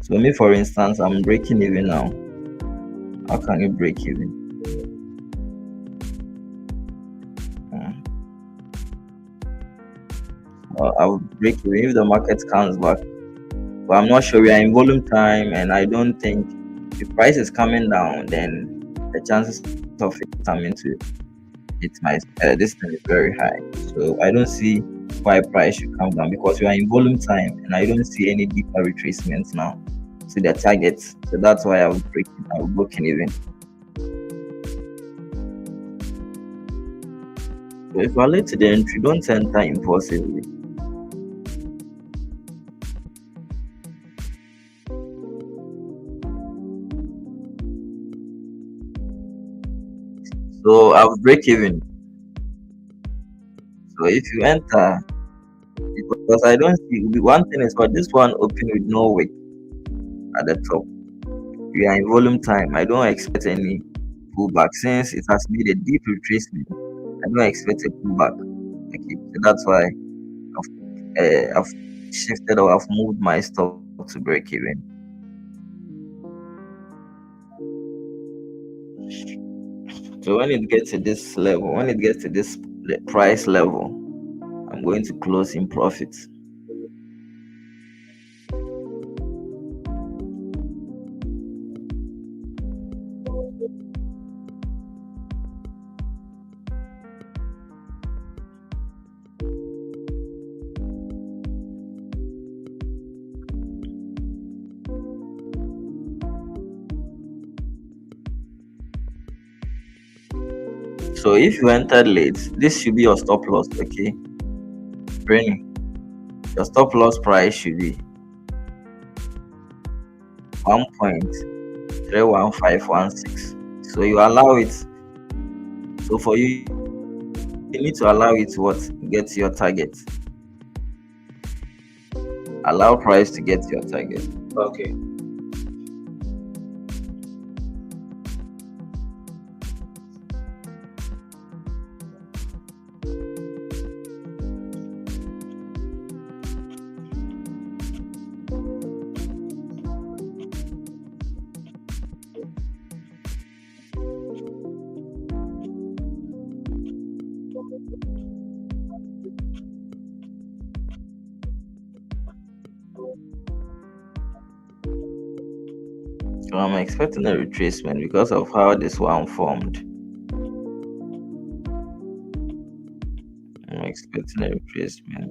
So me, for instance, I'm breaking even now. How can you break even? I'll break even if the market comes back. But I'm not sure. We are in volume time, and I don't think if price is coming down, then the chances of it coming to it might this thing is very high. So I don't see why price should come down because we are in volume time, and I don't see any deeper retracements now to the targets. So that's why I was broken even. So if you are late to the entry, don't enter impulsively. So I'll break even. So if you enter, because I don't see one thing is but this one open with no wick at the top. We are in volume time. I don't expect any pullback since it has made a deep retracement. I don't expect a pullback. Okay, so that's why I've shifted or I've moved my stop to break even. So when it gets to this level, when it gets to this price level, I'm going to close in profit. So if you entered late, this should be your stop loss, okay? Brainy, your stop loss price should be 1.31516. So you allow it. So for you You need to allow it to what get to your target. Allow price to get to your target. Okay. So I'm expecting a retracement because of how this one formed. I'm expecting a retracement.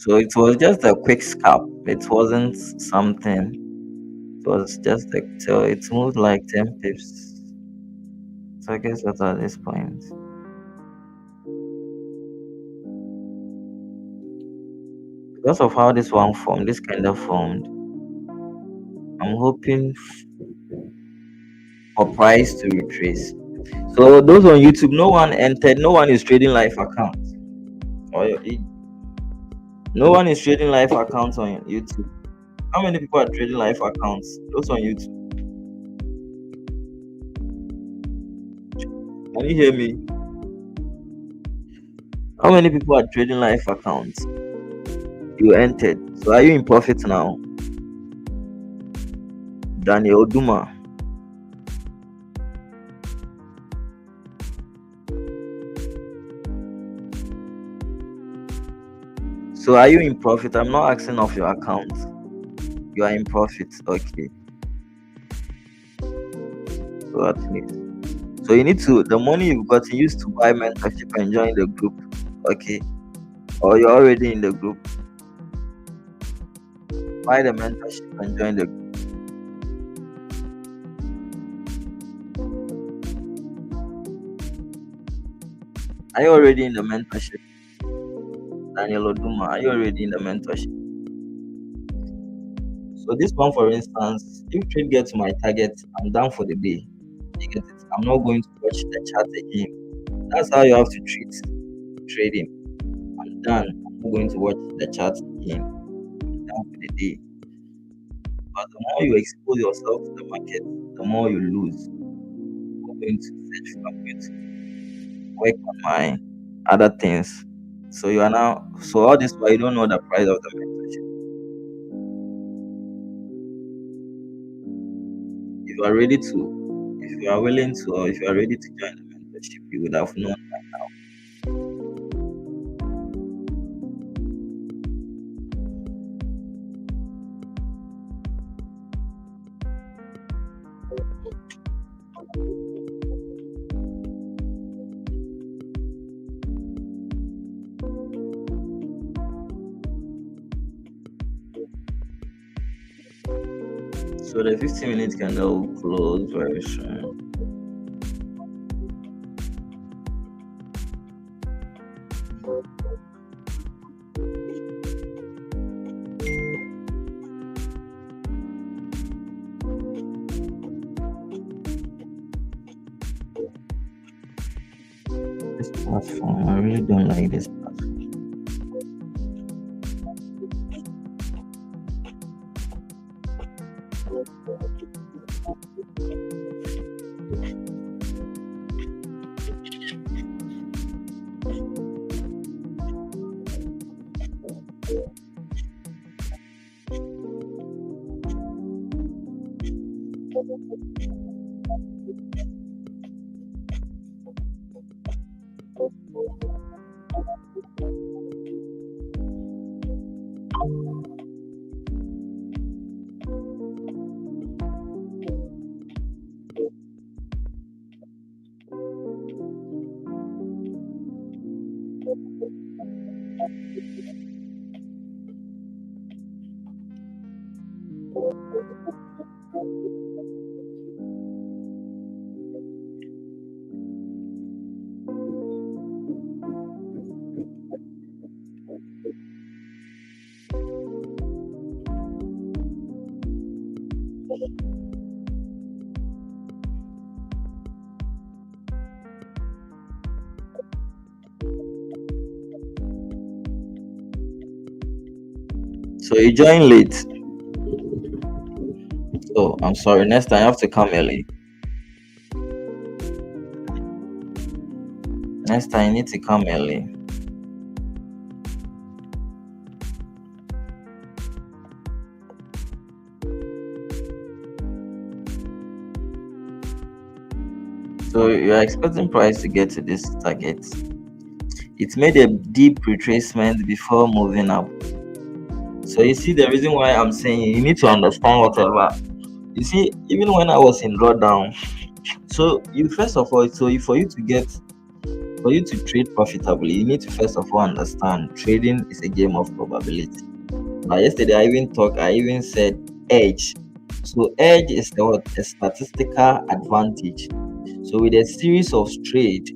So it was just a quick scalp. It wasn't something. It was just like till it moved like 10 pips. So I guess that's at this point. Because of how this one formed, this kind of formed, I'm hoping for price to retrace. So those on YouTube, no one entered, no one is trading live accounts. Or no one is trading live accounts on YouTube. How many people are trading live accounts? Those on YouTube. Can you hear me? How many people are trading live accounts? You entered. So are you in profit now? Daniel Duma. So are you in profit? I'm not asking of your account. You are in profit. Okay. So at least. So you need to the money you've got to use to buy mentorship and join the group. Okay. Or you're already in the group. Buy the mentorship and join the group. Are you already in the mentorship? Daniel Oduma, are you already in the mentorship? So this one, for instance, if trade gets to my target, I'm done for the day. You get it? I'm not going to watch the chart again. That's how you have to treat trading. I'm done. I'm not going to watch the chart again. I'm done for the day. But the more you expose yourself to the market, the more you lose. I'm going to search for, I'm going to work on my other things. So you are now, so all this while you don't know the price of the mentorship. If you are ready to, if you are willing to, or if you are ready to join the mentorship, you would have known by now. So the 15 minute candle will close very soon. This platform, I really don't like this platform. So you join late. So I'm sorry. Next time you have to come early. Next time you need to come early. So you are expecting price to get to this target. It made a deep retracement before moving up. So you see the reason why I'm saying you need to understand whatever. You see, even when I was in drawdown, so you first of all, for you to trade profitably, you need to first of all understand trading is a game of probability. Now yesterday I even said edge. So edge is the what? A statistical advantage. So with a series of trade,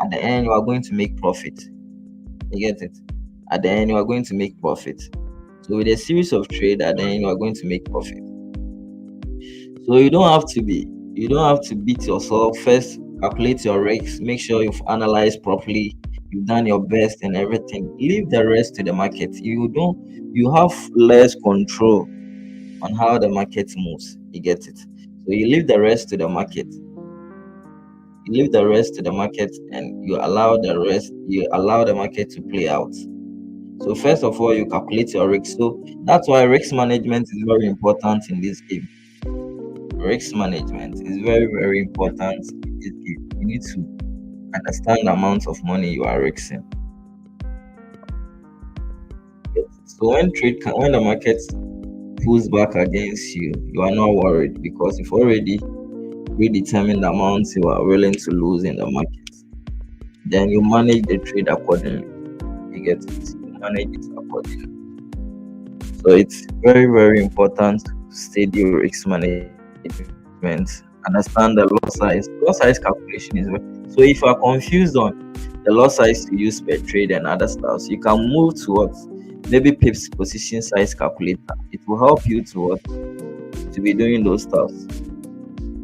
at the end you are going to make profit. You get it? At the end you are going to make profit. So with a series of trade, at the end you are going to make profit. So you don't have to beat yourself. First, calculate your risks, make sure you've analyzed properly, you've done your best and everything. Leave the rest to the market. You have less control on how the market moves. You get it? So you leave the rest to the market. You leave the rest to the market and you allow the market to play out. So first of all, you calculate your risk. So that's why risk management is very important in this game. Risk management is very, very important in this game. You need to understand the amount of money you are risking. So when the market pulls back against you, you are not worried because you've already predetermined the amount you are willing to lose in the market. Then you manage the trade accordingly. You get it? You manage it accordingly. So it's very, very important to study risk management, understand the loss size. Loss size calculation is very, so if you are confused on the loss size to use per trade and other stuff, you can move to what maybe Pip's position size calculator. It will help you to be doing those stuff.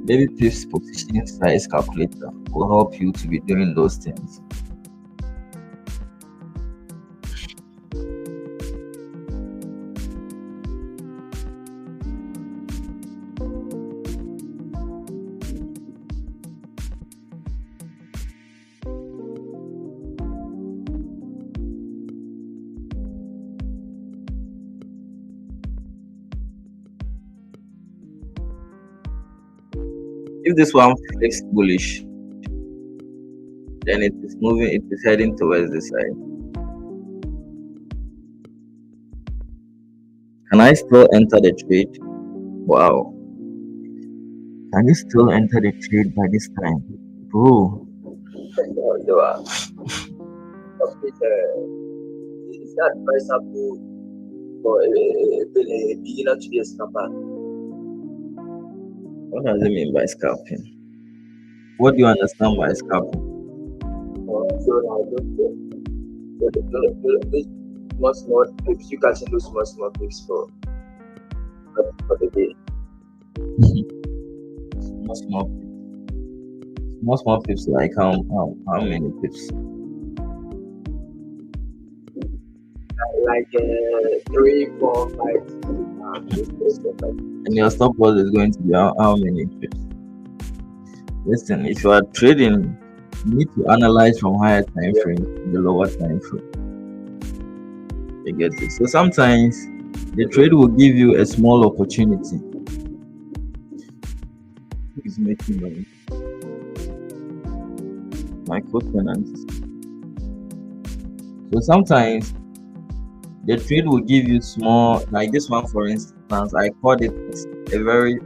Maybe Pip's position size calculator will help you to be doing those things. If this one flips bullish, then it is heading towards the side. Can I still enter the trade? Wow. Can you still enter the trade by this time? Bro, So, is that advisable for a beginner to be a scamper? What does it mean by scalping? What do you understand by scalping? So now those small pips, you catching those small pips for the day. Small, small, small pips, like how many pips? Like 3, 4, 5, those stuff like And your stop loss is going to be how many pips? Listen, if you are trading, you need to analyze from higher time yeah. frame to the lower time frame. You get it? So sometimes the trade will give you a small opportunity. Who is making money? My co-tenant. So sometimes the trade will give you small, like this one for instance, I called it a very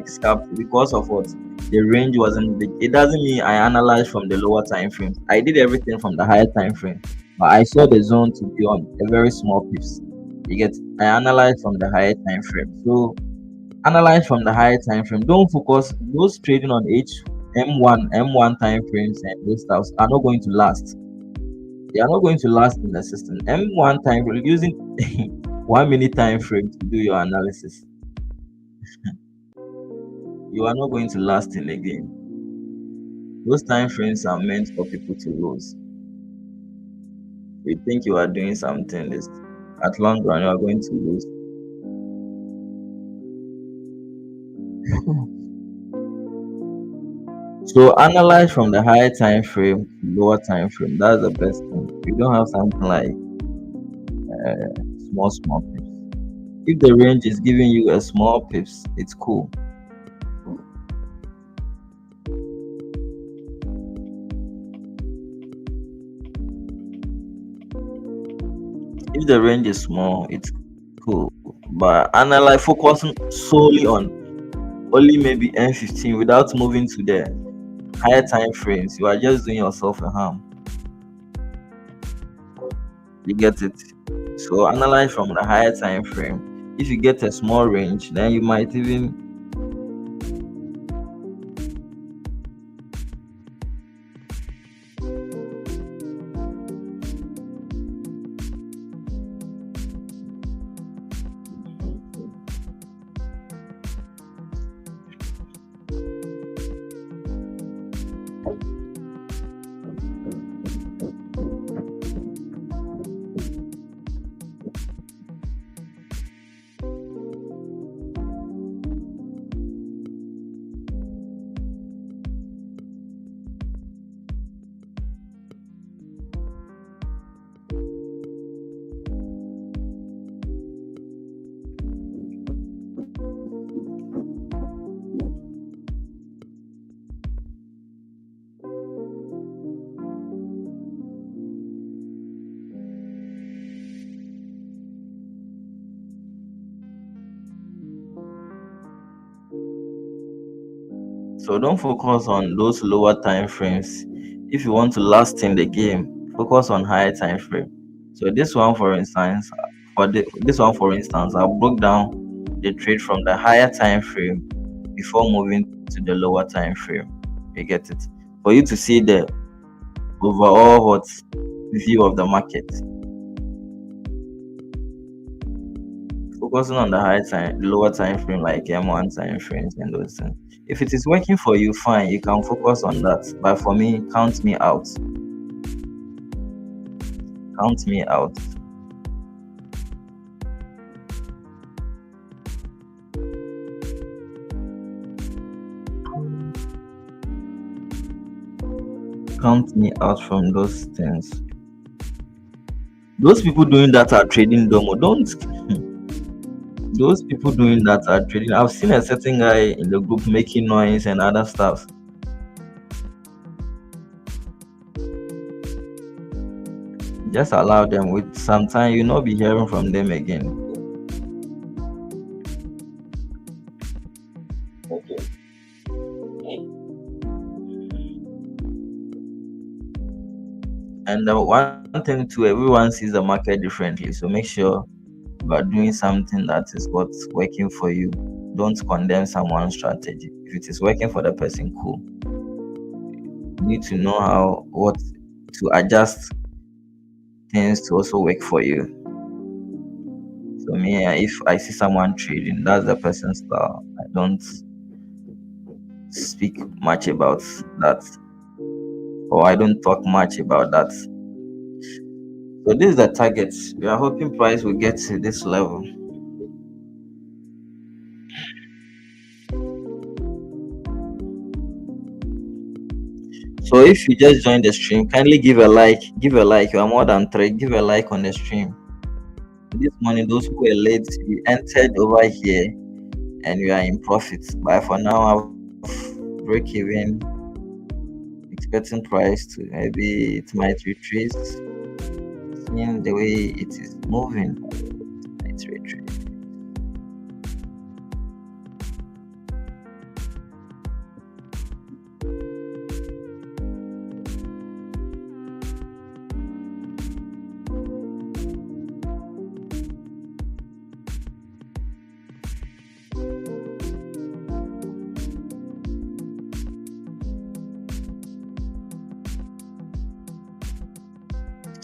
scalp because of what the range wasn't big. It doesn't mean I analyzed from the lower time frame. I did everything from the higher time frame, but I saw the zone to be on a very small pips. You get, I analyzed from the higher time frame. So analyze from the higher time frame. Don't focus those trading on M1 time frames and those stuffs are not going to last. They are not going to last in the system. M1 time frame using 1 minute time frame to do your analysis. You are not going to last in the game. Those time frames are meant for people to lose. You think you are doing something, this at long run you are going to lose. So analyze from the higher time frame to lower time frame. That's the best thing. You don't have something like small pips. If the range is giving you a small pips, it's cool. If the range is small, it's cool. But analyze focusing solely on only maybe M15 without moving to the higher time frames, you are just doing yourself a harm. You get it? So analyze from the higher time frame. If you get a small range, then you might even so don't focus on those lower time frames. If you want to last in the game, focus on higher time frame. So this one for instance, I broke down the trade from the higher time frame before moving to the lower time frame. You get it? For you to see the overall what view of the market. Focusing on the high time, the lower time frame like M1 time frames and those things. If it is working for you, fine, you can focus on that. But for me, count me out. Count me out. Count me out from those things. Those people doing that are trading domo. Don't those people doing that are trading. I've seen a certain guy in the group making noise and other stuff. Just allow them. With some time, you'll not be hearing from them again. okay. And one thing too, everyone sees the market differently. So make sure you are doing something that is what's working for you. don't condemn someone's strategy. If it is working for the person, cool. You need to know how what to adjust things to also work for you. So me, if I see someone trading, that's the person's style. I don't speak much about that, or I don't talk much about that. So this is the target. We are hoping price will get to this level. So if you just joined the stream, kindly give a like. Give a like. You are more than three. Give a like on the stream. This morning, those who were late, we entered over here and we are in profit. But for now, I've break even, expecting price to maybe it might retrace. Seeing the way it is moving, it might retrace.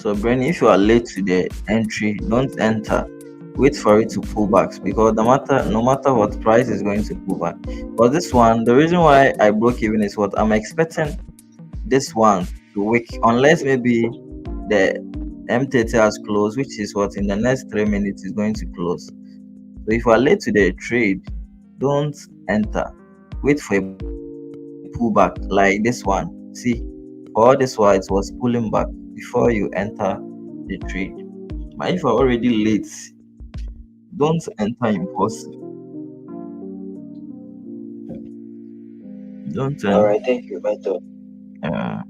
So, Bernie, if you are late to the entry, don't enter. Wait for it to pull back because no matter what, price is going to pull back. But this one, the reason why I broke even is what I'm expecting this one to wick unless maybe the M30 has closed, which is what in the next 3 minutes is going to close. So if you are late to the trade, don't enter. Wait for a pullback like this one. See, for all this while it was pulling back before you enter the trade. But if you're already late, don't enter impulsive. Don't All right, thank you. Bye. uh,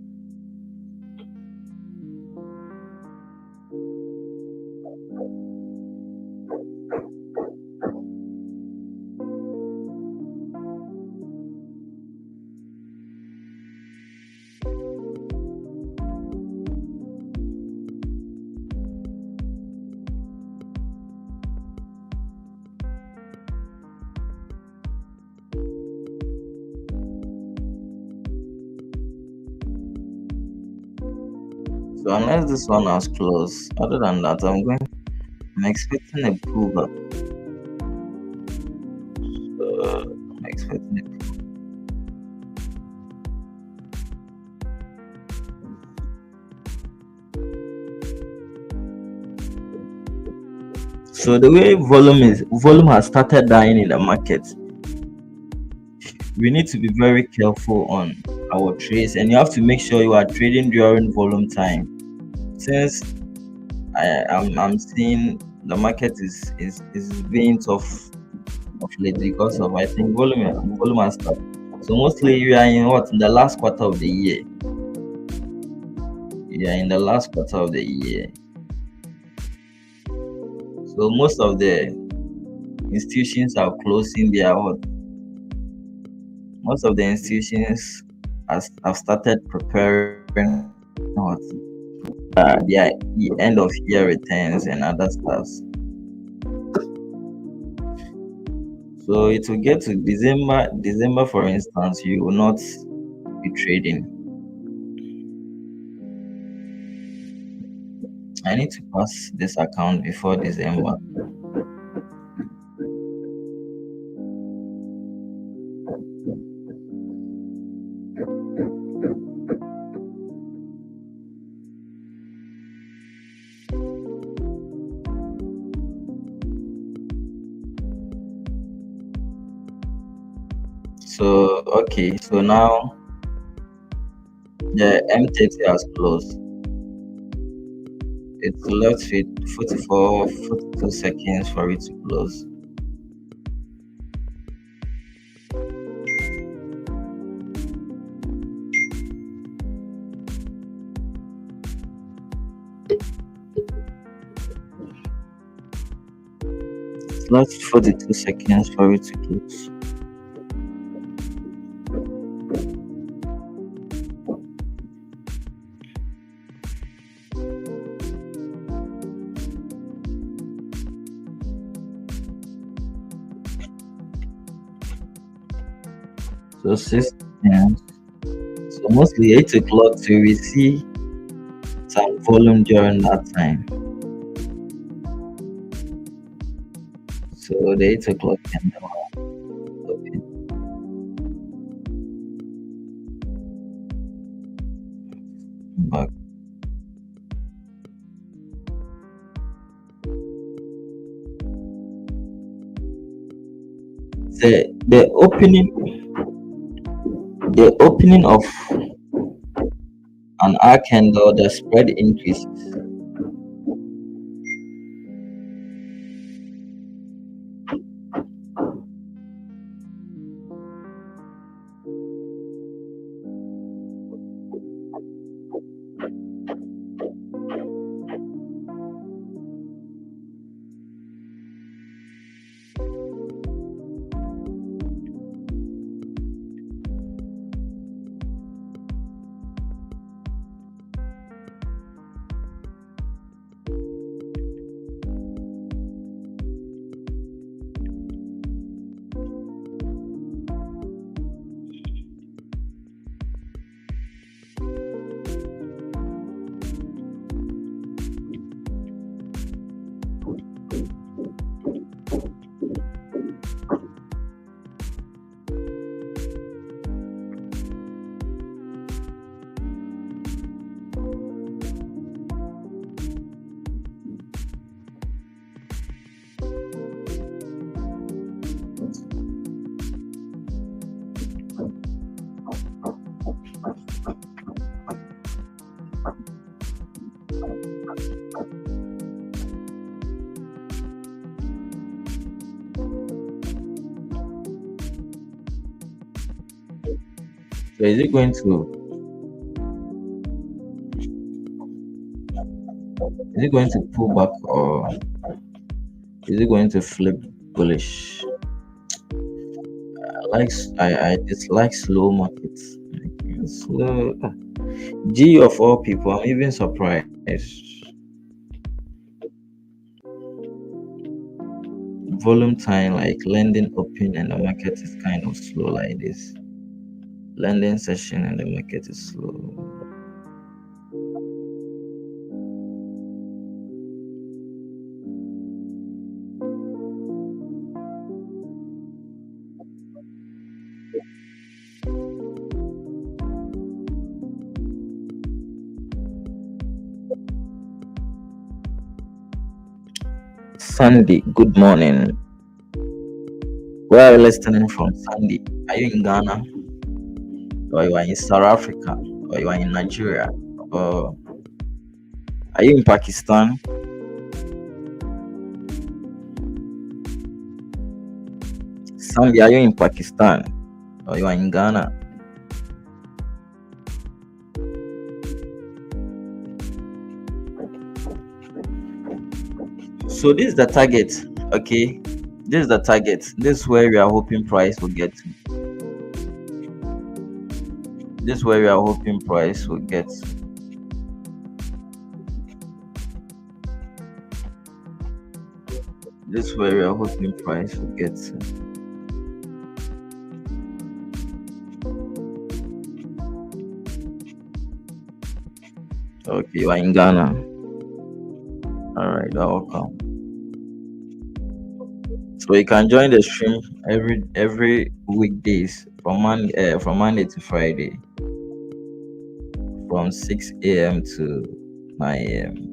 so unless this one has closed, other than that, I'm expecting a pullback. I'm expecting it. So the way volume has started dying in the market, we need to be very careful on our trades, and you have to make sure you are trading during volume time. Since I'm seeing the market is being tough of late because of I think volume has started. So mostly we are in what in the last quarter of the year. We are in the last quarter of the year. So most of the institutions are closing their what? Most of the institutions have started preparing what their end of year returns and other stuff. So it will get to December. December, for instance, you will not be trading. I need to pass this account before December. So okay, so now the M30 has closed. It's left with 44, 42 seconds for it to close. It's left 42 seconds for it to close. So 6 p.m. So mostly 8 o'clock till we see some volume during that time. So the 8 o'clock candle open back. The opening of an R candle, the spread increases. So is it going to pull back, or is it going to flip bullish? I dislike slow markets. Like, slow. G of all people, I'm even surprised. Volume time, like lending open and the market is kind of slow like this. Lending session and the market is slow. Sandy, good morning. Where are you listening from, Sandy? Are you in Ghana, or you are in South Africa, or you are in Nigeria, or are you in Pakistan? Sandy, are you in Pakistan, or you are in Ghana? So this is the target. Okay, this is the target. This is where we are hoping price will get to. This is where we are hoping price will get to. This is where we are hoping price will get to. Okay, you are in Ghana. All right, welcome. So you can join the stream every weekdays from Monday to Friday, from 6 a.m. to 9 a.m.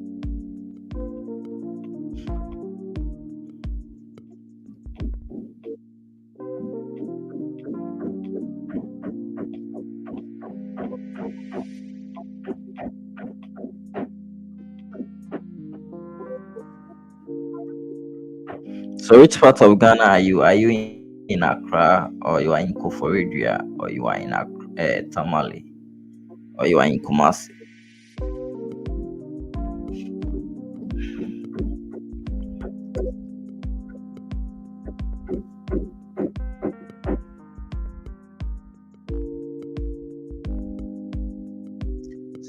So which part of Ghana are you? Are you in Accra, or you are in Koforidua, or you are in Tamale, or you are in Kumasi?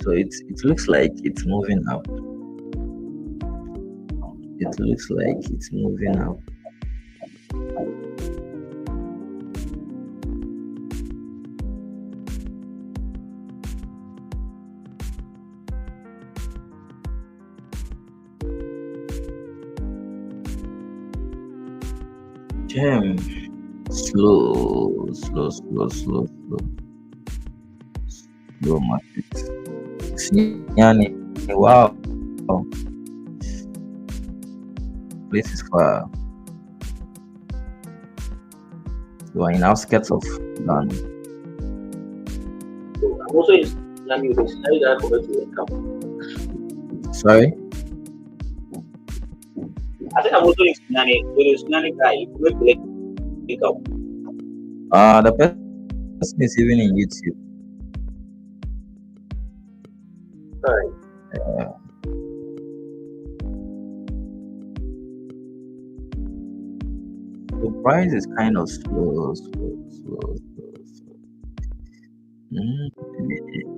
So it looks like it's moving up. It looks like it's moving up. Gem. Slow, slow, slow, slow, slow, slow market. Siani, wow, place is far. You are in outskirts of Ghana. So I'm also in Sunyani, the Sunyani guy compared to income. Sorry? I think I'm also in Sunyani, so the Sunyani guy compared to income. The person is even in YouTube. Right. Uh, the price is kind of slow, slow, slow, slow, slow.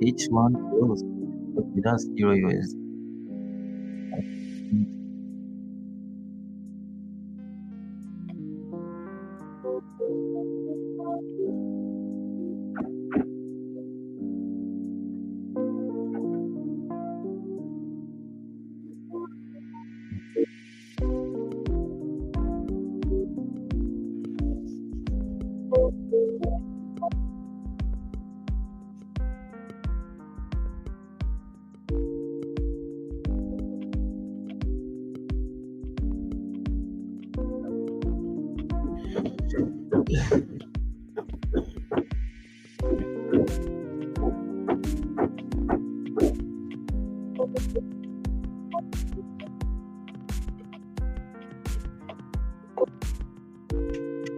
Each one close. Okay, that's Euro US.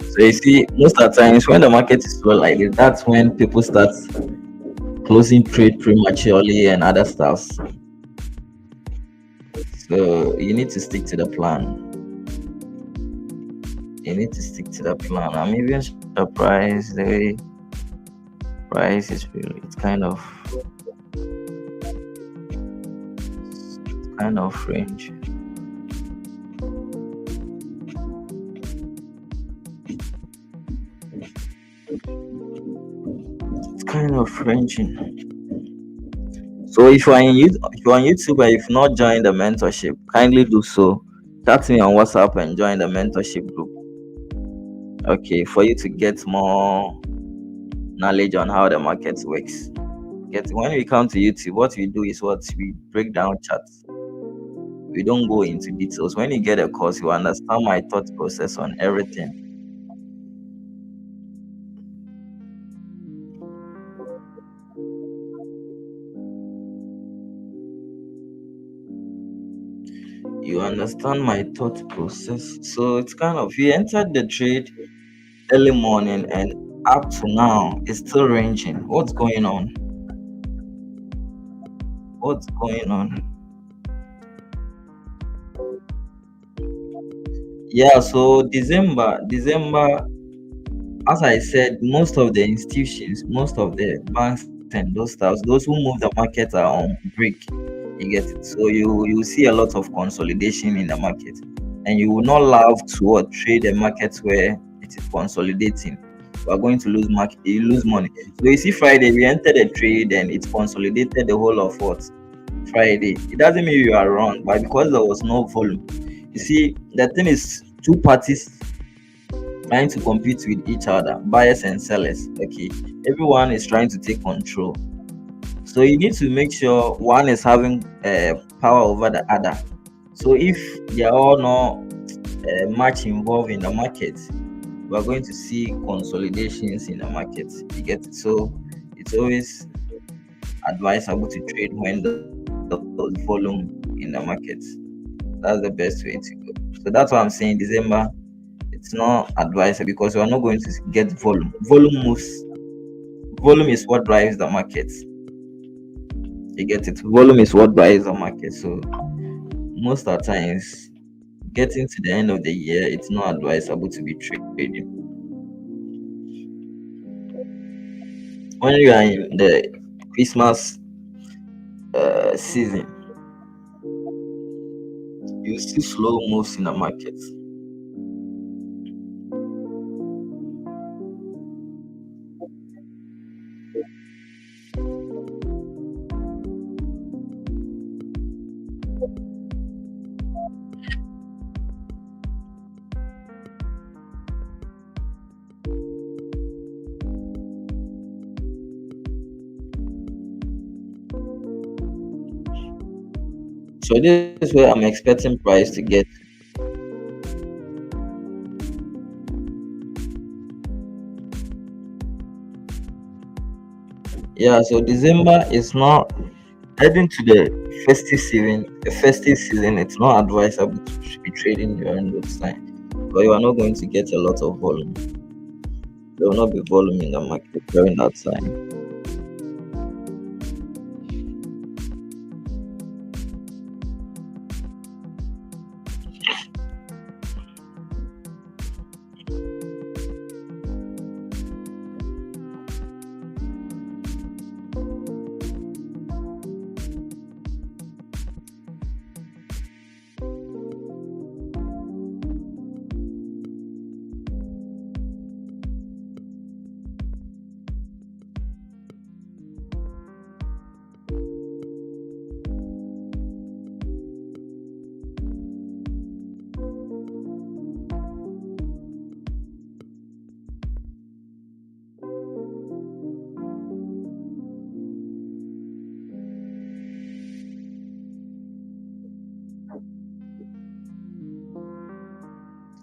So you see, most of the times when the market is slow like this, that's when people start closing trade prematurely and other stuff. So you need to stick to the plan. You need to stick to the plan. I'm even surprised the way price is really it's kind of range. It's kind of ranging. So if you're on YouTube and if not joined the mentorship, kindly do so. Chat me on WhatsApp and join the mentorship group. Okay, for you to get more knowledge on how the market works. Get when we come to YouTube, what we do is what we break down charts. We don't go into details. When you get a course, you understand my thought process on everything. You understand my thought process. So it's kind of we entered the trade early morning and up to now it's still ranging. What's going on? What's going on? Yeah, so December, as I said, most of the institutions, most of the banks and those stuff, those who move the market are on break. You get it. So you see a lot of consolidation in the market, and you will not love to trade a market where it is consolidating. You are going to lose market, you lose money. So you see, Friday we entered a trade and it consolidated the whole of what Friday. It doesn't mean you are wrong, but because there was no volume, you see, the thing is two parties trying to compete with each other, buyers and sellers. Okay, everyone is trying to take control. So you need to make sure one is having power over the other. So if they are all not much involved in the market, we are going to see consolidations in the market. You get it? So it's always advisable to trade when there's volume in the market. That's the best way to go. So that's why I'm saying December it's not advisable because you are not going to get volume. Volume is what drives the market. You get it? Volume is what drives the market. So most of the times getting to the end of the year, it's not advisable to be trading. When you are in the Christmas season, you see slow moves in the market. So this is where I'm expecting price to get. Yeah, so December is not heading to the festive season. The festive season, it's not advisable to be trading during those time, because you are not going to get a lot of volume. There will not be volume in the market during that time.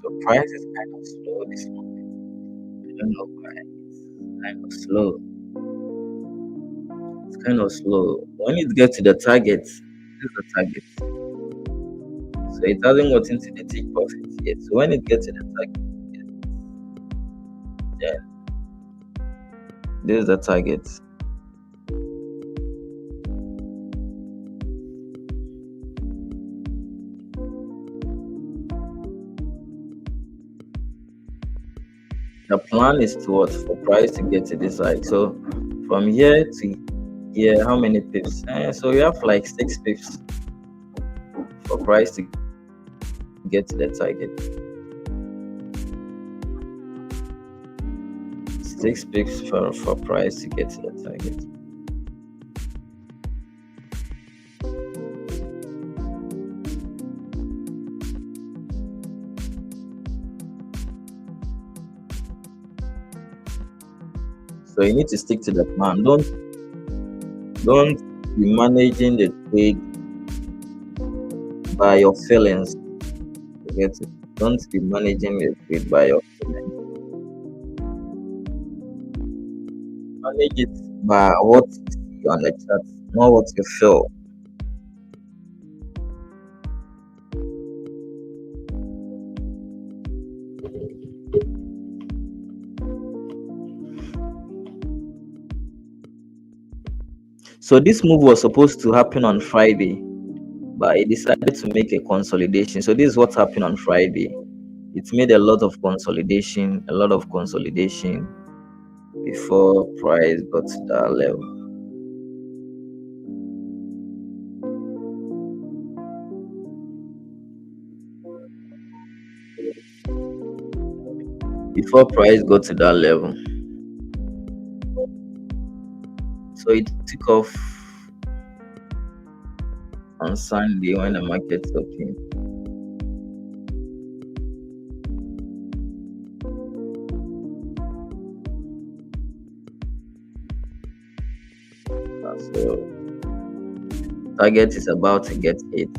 So price is kind of slow this morning. I don't know why. It's kind of slow. It's kind of slow. When it gets to the target, this is the target. So it hasn't gotten to the take profit yet. So when it gets to the target, then this is the target. The plan is to what, for price to get to this side. So from here to here, how many pips? So you have like 6 pips for price to get to the target. 6 pips for price to get to the target. So you need to stick to the plan. Don't be managing the trade by your feelings. You get it? Don't be managing the trade by your feelings. Manage it by what you see on the chart, not what you feel. So this move was supposed to happen on Friday, but it decided to make a consolidation. So this is what happened on Friday. It made a lot of consolidation, before price got to that level. Before price got to that level. So it took off on Sunday when the market opened. So target is about to get hit.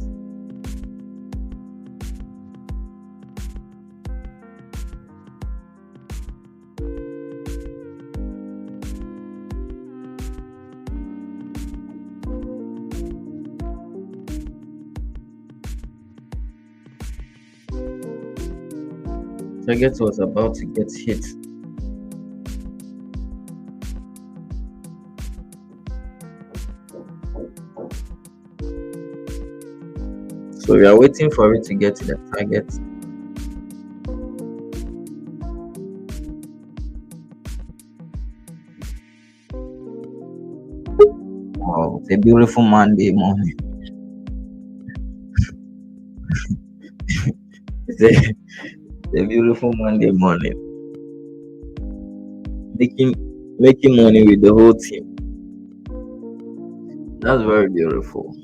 Target was about to get hit. So we are waiting for it to get to the target. Wow, it's a beautiful Monday morning. It's a beautiful Monday morning. Making making money with the whole team. That's very beautiful.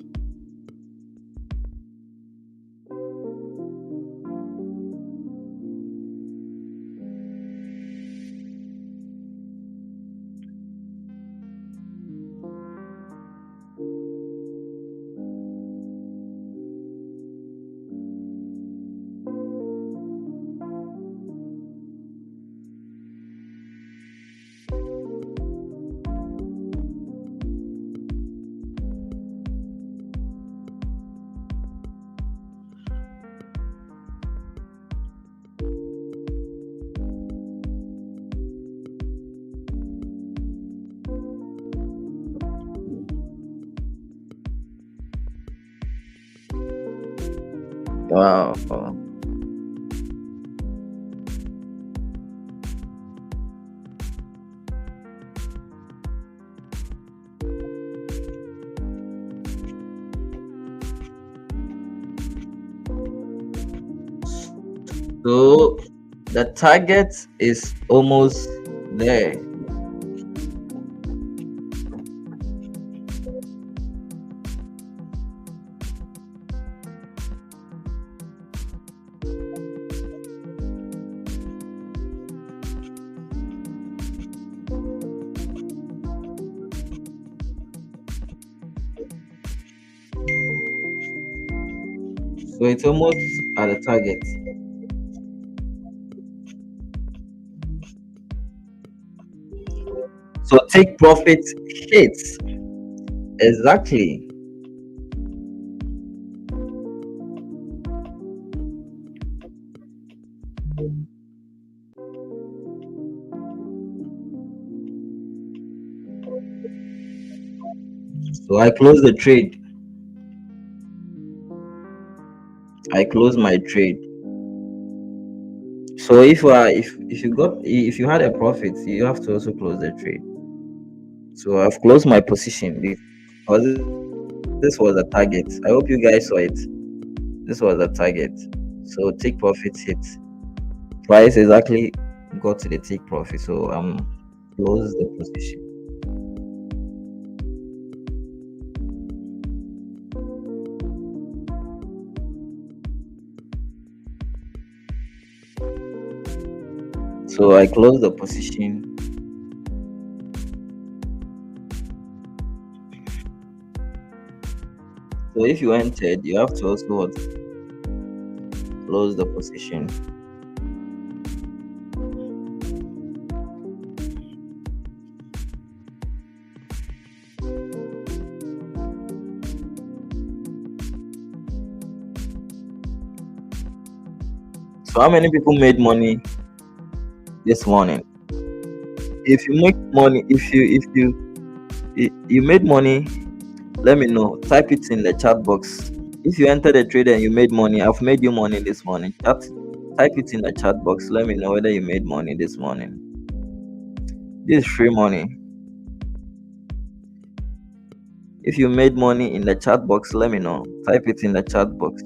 Wow. So the target is almost there. So it's almost at the target. So take profit hits. Exactly. So I close the trade. I close my trade. So if you had a profit, you have to also close the trade. So I've closed my position because this was a target. I hope you guys saw it. This was a target. So take profit hit. Price exactly got to the take profit. So close the position. So I close the position. So if you entered, you have to also close the position. So how many people made money this morning? If you make money, if you made money, let me know. Type it in the chat box. If you entered a trade and you made money, I've made you money this morning. Type it in the chat box. Let me know whether you made money this morning. This is free money. If you made money in the chat box, let me know. Type it in the chat box.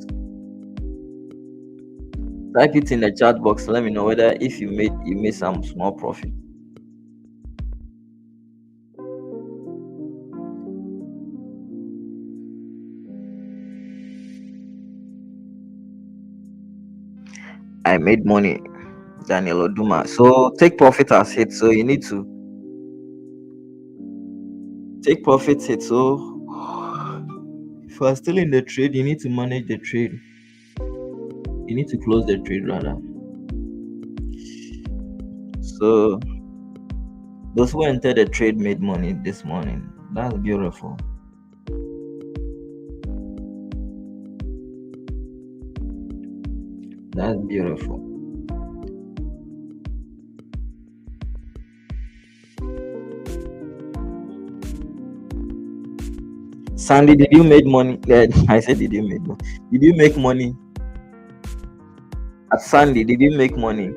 Type it in the chat box. Let me know whether if you made some small profit. I made money, Daniel Oduma. So take profit as hit. So you need to take profit hit. So if you are still in the trade, you need to manage the trade. You need to close the trade rather. So those who entered the trade made money this morning. That's beautiful. That's beautiful. Sandy, did you make money? I said, did you make money? Did you make money? At Sandy, did you make money?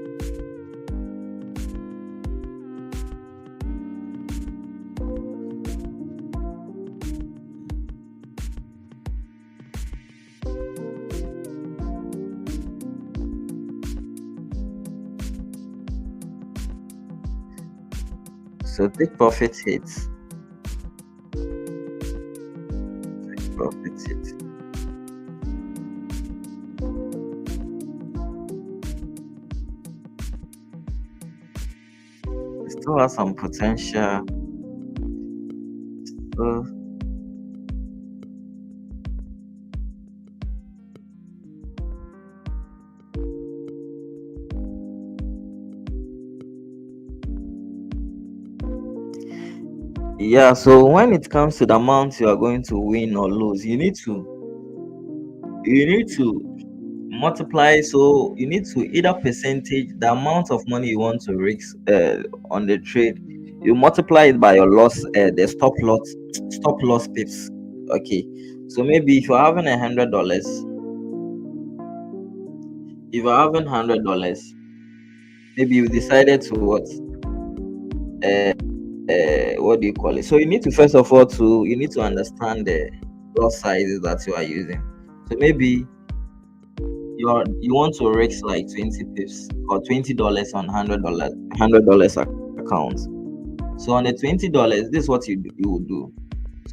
So take profit hits. Take profit hits. It still has some potential. So yeah, so when it comes to the amount you are going to win or lose, you need to multiply. So you need to either percentage the amount of money you want to risk on the trade. You multiply it by your loss, the stop loss pips. Okay, so maybe if you're having $100, if you're having $100, maybe you decided to what do you call it? So you need to first of all you need to understand the lot sizes that you are using. So maybe you want to risk like 20 pips or $20 on $100 account. So on the $20, this is what you will do.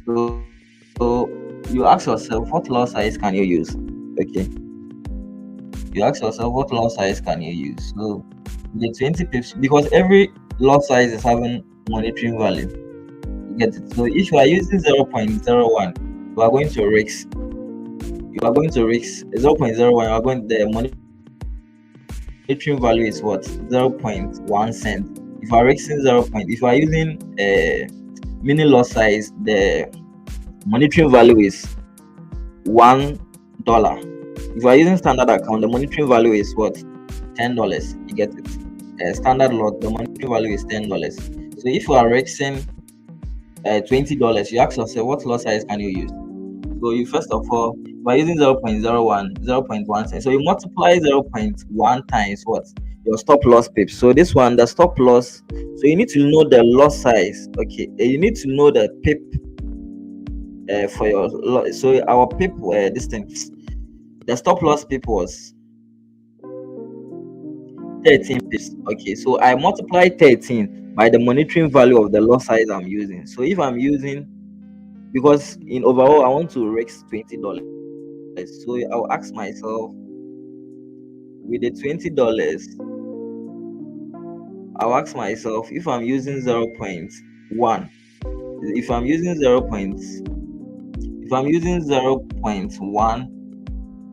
So you ask yourself, what lot size can you use? Okay. You ask yourself, what lot size can you use? So the 20 pips, because every lot size is having monetary value. You get it? So if you are using 0.01, you are going to risk. You are going to risk 0.01. You are going the monetary value is what 0.1 cent. If you are risking 0. If you are using a mini lot size, the monetary value is $1. If you are using standard account, the monetary value is what $10. You get it? Standard lot, the monetary value is $10. So if you are risking $20, you ask yourself, what lot size can you use? So you first of all, by using 0.01, 0.1 cent, so you multiply 0.1 times what your stop loss pips. So this one, the stop loss. So you need to know the loss size. Okay, you need to know the pip for your. So our pip, this thing, the stop loss pip was 13 pips. Okay, so I multiply 13 by the monitoring value of the loss size I'm using. So if I'm using, because in overall I want to risk $20, so I'll ask myself, with the $20, I'll ask myself if I'm using 0.1. If I'm using 0.1,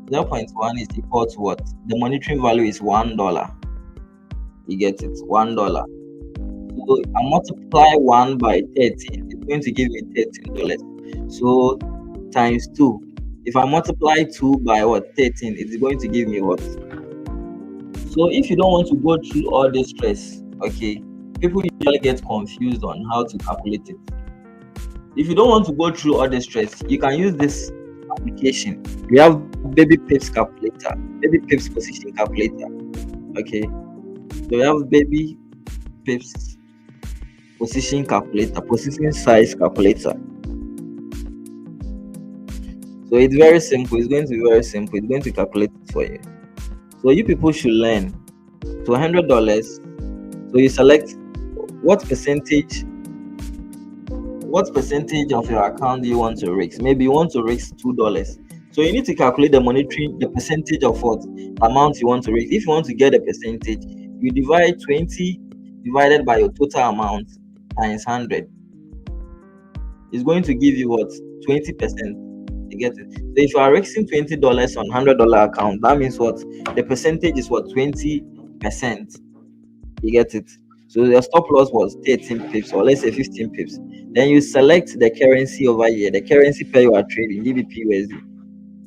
0.1 is equal to what? The monitoring value is $1. You get it? $1. So I multiply 1 by 13. It's going to give me $13. So times 2. If I multiply 2 by what? 13, it's going to give me what? So if you don't want to go through all this stress, okay, people usually get confused on how to calculate it. If you don't want to go through all the stress, you can use this application. We have baby pips calculator, baby pips position calculator. Okay, so we have baby pips position calculator, position size calculator. So it's very simple. It's going to be very simple. It's going to calculate it for you. So you people should learn. So $100. So you select what percentage of your account do you want to risk. Maybe you want to risk $2. So you need to calculate the percentage of what amount you want to risk. If you want to get a percentage, you divide 20 divided by your total amount times 100. It's going to give you what? 20%. You get it? So if you are risking $20 on $100 account, that means what? The percentage is what? 20%. You get it? So your stop loss was 13 pips, or let's say 15 pips. Then you select the currency over here, the currency pair you are trading, GBP USD.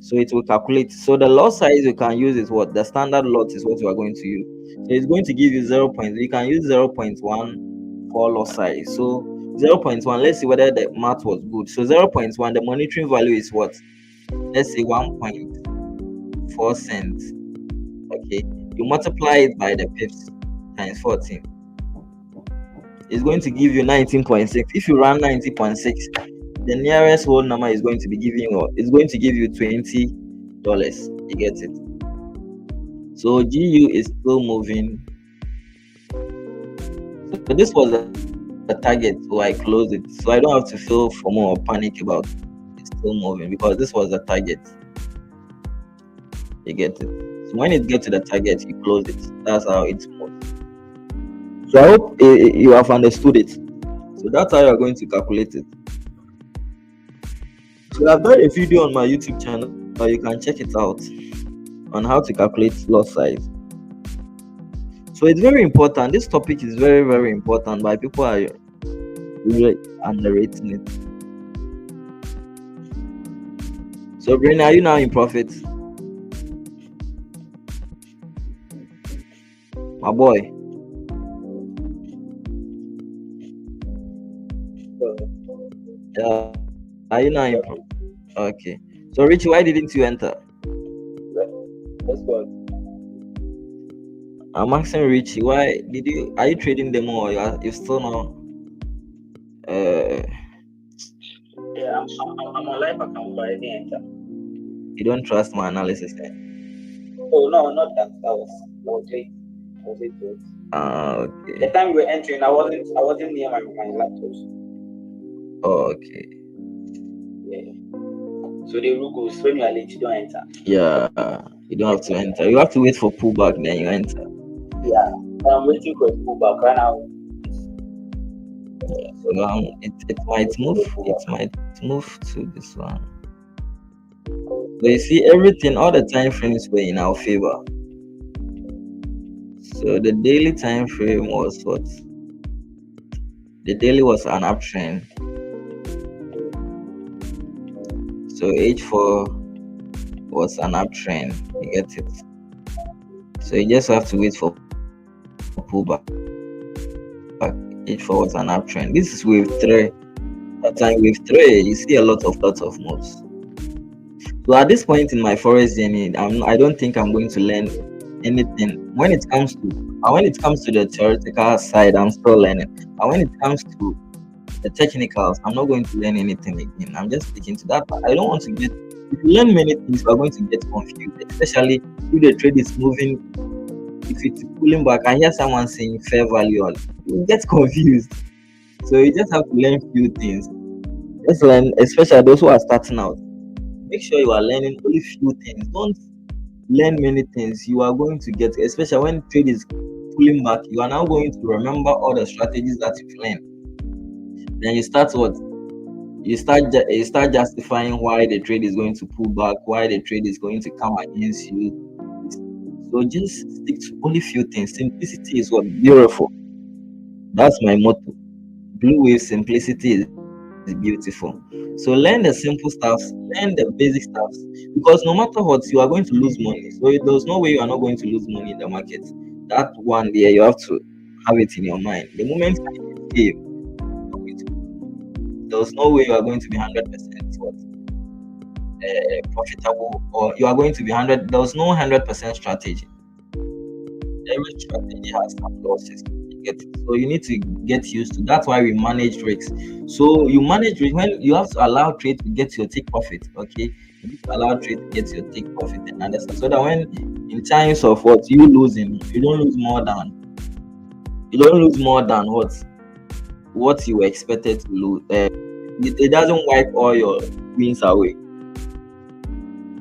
So it will calculate. So the lot size you can use is what? The standard lot is what you are going to use. So it's going to give you 0. You can use 0.1 for lot size. So 0.1, let's see whether the math was good. So 0.1, the monitoring value is what? Let's say 1.4 cents. Okay, you multiply it by the pips times 14. It's going to give you 19.6. If you run 90.6, the nearest whole number is going to be giving you, it's going to give you $20. You get it? So GU is still moving. So this was the target, so I closed it. So I don't have to feel FOMO or panic about it's still moving, because this was the target. You get it? So when it gets to the target, you close it. That's how it moves. So I hope you have understood it. So that's how you're going to calculate it. So I've done a video on my YouTube channel, so you can check it out on how to calculate lot size. So it's very important. This topic is very, very important, but people are really underrating it. So Brain, are you now in profit? My boy. Are you now in profit? Okay. So Richie, why didn't you enter? Let's go. I'm asking Richie, why did you are you trading them or you still not Yeah, I'm on live account, but I didn't enter. you don't trust my analysis? Eh? Oh no, not that. That was late. I was late to it. The Okay. time we were entering, I wasn't near my laptops. Oh, okay. Yeah. So the rule goes when you are late, you don't enter. Yeah, you don't have to enter. You have to wait for pullback, then you enter. Yeah. I'm waiting for a pullback right now. So it might Waiting move. for a It pullback. might move to this one. So you see, everything, all the time frames were in our favor. So the daily time frame was what? The daily was an uptrend. So H4 was an uptrend. You get it. So you just have to wait for pullback. H4 was an uptrend. This is wave three. That time wave three, you see a lot of moves. So at this point in my Forex journey, I don't think I'm going to learn anything. When it comes to the theoretical side, I'm still learning. And when it comes to the technicals, I'm not going to learn anything again. I'm just sticking to that. I don't want to get. If you learn many things, you are going to get confused, especially if the trade is moving. If it's pulling back, I hear someone saying fair value, you get confused. So you just have to learn few things. Just learn, especially those who are starting out. Make sure you are learning only few things. Don't learn many things. You are going to get, especially when trade is pulling back, you are now going to remember all the strategies that you've learned. Then you start what? You start justifying why the trade is going to pull back, why the trade is going to come against you. So just stick to only few things. Simplicity is what beautiful. That's my motto. Blue wave simplicity is beautiful. So learn the simple stuffs, learn the basic stuffs, because no matter what, you are going to lose money. So there's no way you are not going to lose money in the market. That one there, you have to have it in your mind. The moment you escape, there's no way you are going to be 100% profitable, or you are going to be 100. There's no 100% strategy. Every strategy has some losses. You get it? So you need to get used to. That's why we manage risks. So you manage risk when you have to allow trade to get your take profit. Okay, you need to allow trade to get your take profit and understand. So that when in times of what you losing, you don't lose more than what you were expected to lose. It doesn't wipe all your wins away.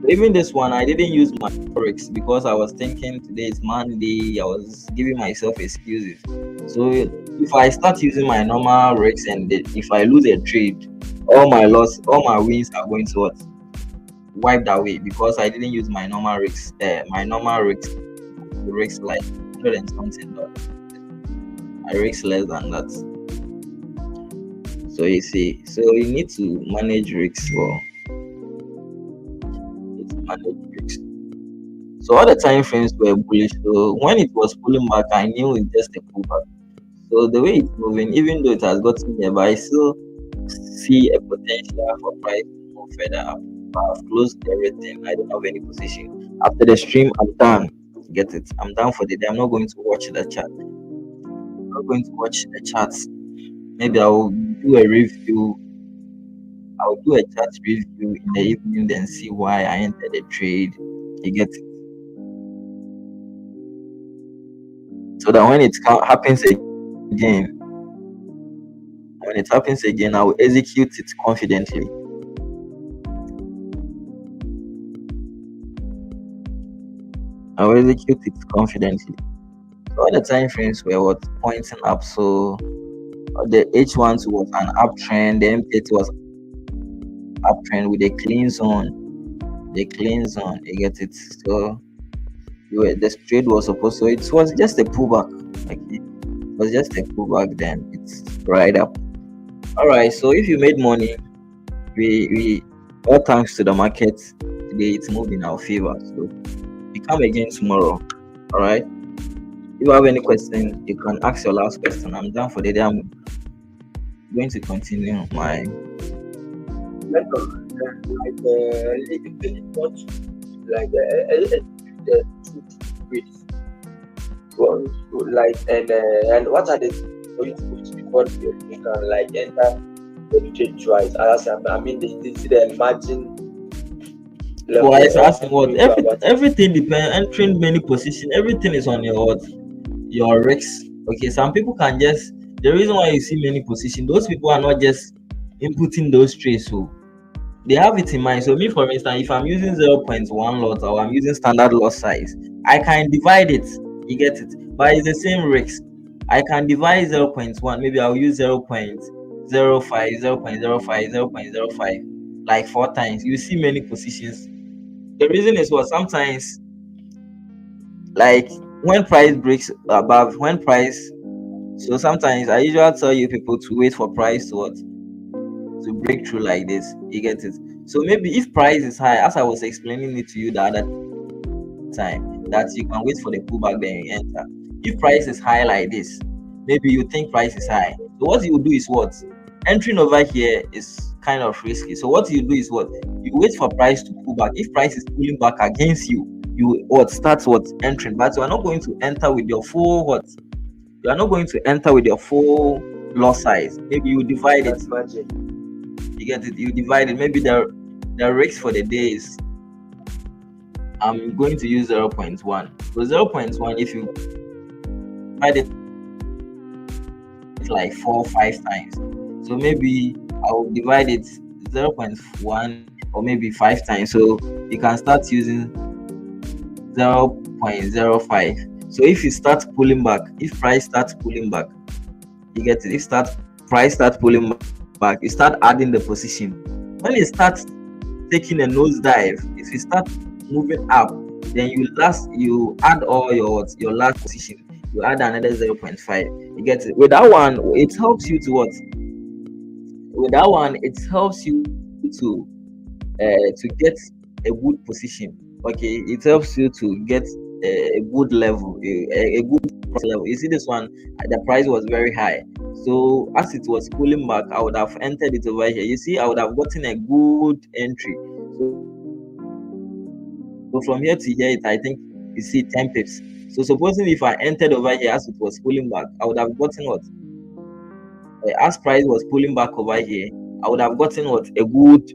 Even this one, I didn't use my Forex because I was thinking today is Monday. I was giving myself excuses. So if I start using my normal Rex and if I lose a trade, all my wins are going to what? Wiped away because I didn't use my normal Rex. Rex like 100 and something dollars. I Rex less than that. So you see, so you need to manage risks well. Manage risks. So all the time frames were bullish. So when it was pulling back, I knew it's just a pullback. So the way it's moving, even though it has gotten there, but I still see a potential for price to move further up. But I've closed everything. I don't have any position. After the stream, I'm done. Get it? I'm done for the day. I'm not going to watch the chat. I'm not going to watch the chats. Maybe I will do a review. I'll do a chat review in the evening, then see why I entered the trade. You get it? So that when happens again, I will execute it confidently. I will execute it confidently. So all the time frames were what pointing up. So the H1 was an uptrend, the M30 was uptrend with a clean zone. The clean zone, you get it. So the trade was supposed to. It was just a pullback. Okay, it was just a pullback. Then it's right up. All right. So if you made money, we all thanks to the market today, it's moved in our favor. So we come again tomorrow. All right. If you have any question, you can ask your last question. I'm done for the day. I'm going to continue my. Like what like the two grades. Well, like and what are the for you to go to before you can like enter the trade twice? I mean, they see the margin For level I or asking how what do you go about it? everything depends. Entering many position, everything is on your what your risks. Okay, some people can just the reason why you see many position. Those people are not just inputting those trades, so they have it in mind. So me, for instance, if I'm using 0.1 lot or I'm using standard lot size, I can divide it. You get it, but it's the same risk. I can divide 0.1. Maybe I'll use 0.05, 0.05, 0.05, like 4 times. You see many positions. The reason is what sometimes, like when price breaks above, when price. So sometimes I usually tell you people to wait for price to what to break through like this. You get it. So maybe if price is high, as I was explaining it to you the other time, that you can wait for the pullback then you enter. If price is high like this, maybe you think price is high. So what you do is what? Entering over here is kind of risky. So what you do is what? You wait for price to pull back. If price is pulling back against you, you what starts what entering, but you are not going to enter with your full what? You are not going to enter with your full loss size. Maybe you divide it. That's margin. You get it. You divide it. Maybe the risk for the day is I'm going to use 0.1. So 0.1, if you divide it like 4 or 5 times, so maybe I'll divide it 0.1 or maybe 5 times. So you can start using 0.05. So if you start pulling back, if price starts pulling back, you get it. If price starts pulling back, you start adding the position. When it starts taking a nosedive, if you start moving up, then you add all your last position. You add another 0.5. You get it. With that one, it helps you to what? With that one, it helps you to get a good position. Okay, it helps you to get a good level, a good level. You see this one, the price was very high. So as it was pulling back, I would have entered it over here. You see, I would have gotten a good entry. So from here to here, I think you see 10 pips. So supposing if I entered over here as it was pulling back, I would have gotten what? As price was pulling back over here, I would have gotten what? A good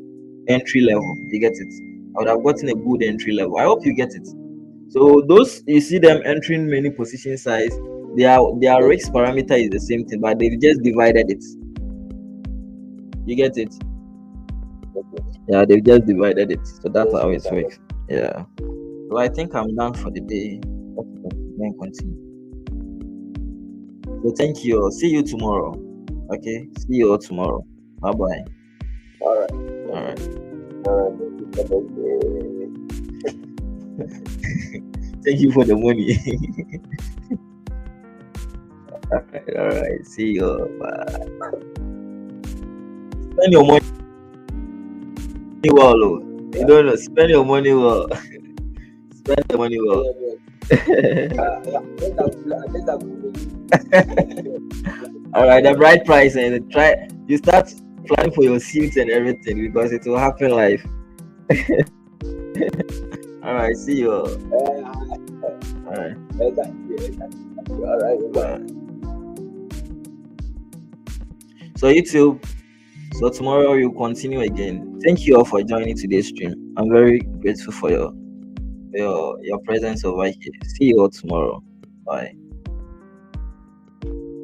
entry level. You get it? I would have gotten a good entry level. I hope you get it. So those you see them entering many position size, their risk parameter is the same thing, but they've just divided it. You get it? Yeah, they've just divided it. So that's how it works. Yeah. So I think I'm done for the day. Then continue. So thank you. See you tomorrow. Okay. See you all tomorrow. Bye bye. All right. All right. All right. Thank you for the money. All right. See you. Bye. Spend your money well. Oh. You don't know. Spend your money well. Spend your money well. All right. The right price and try. You start planning for your seats and everything because it will happen live. All right. See you. All right. All right. So YouTube. So tomorrow you continue again. Thank you all for joining today's stream. I'm very grateful for your presence over here. See you all tomorrow. Bye.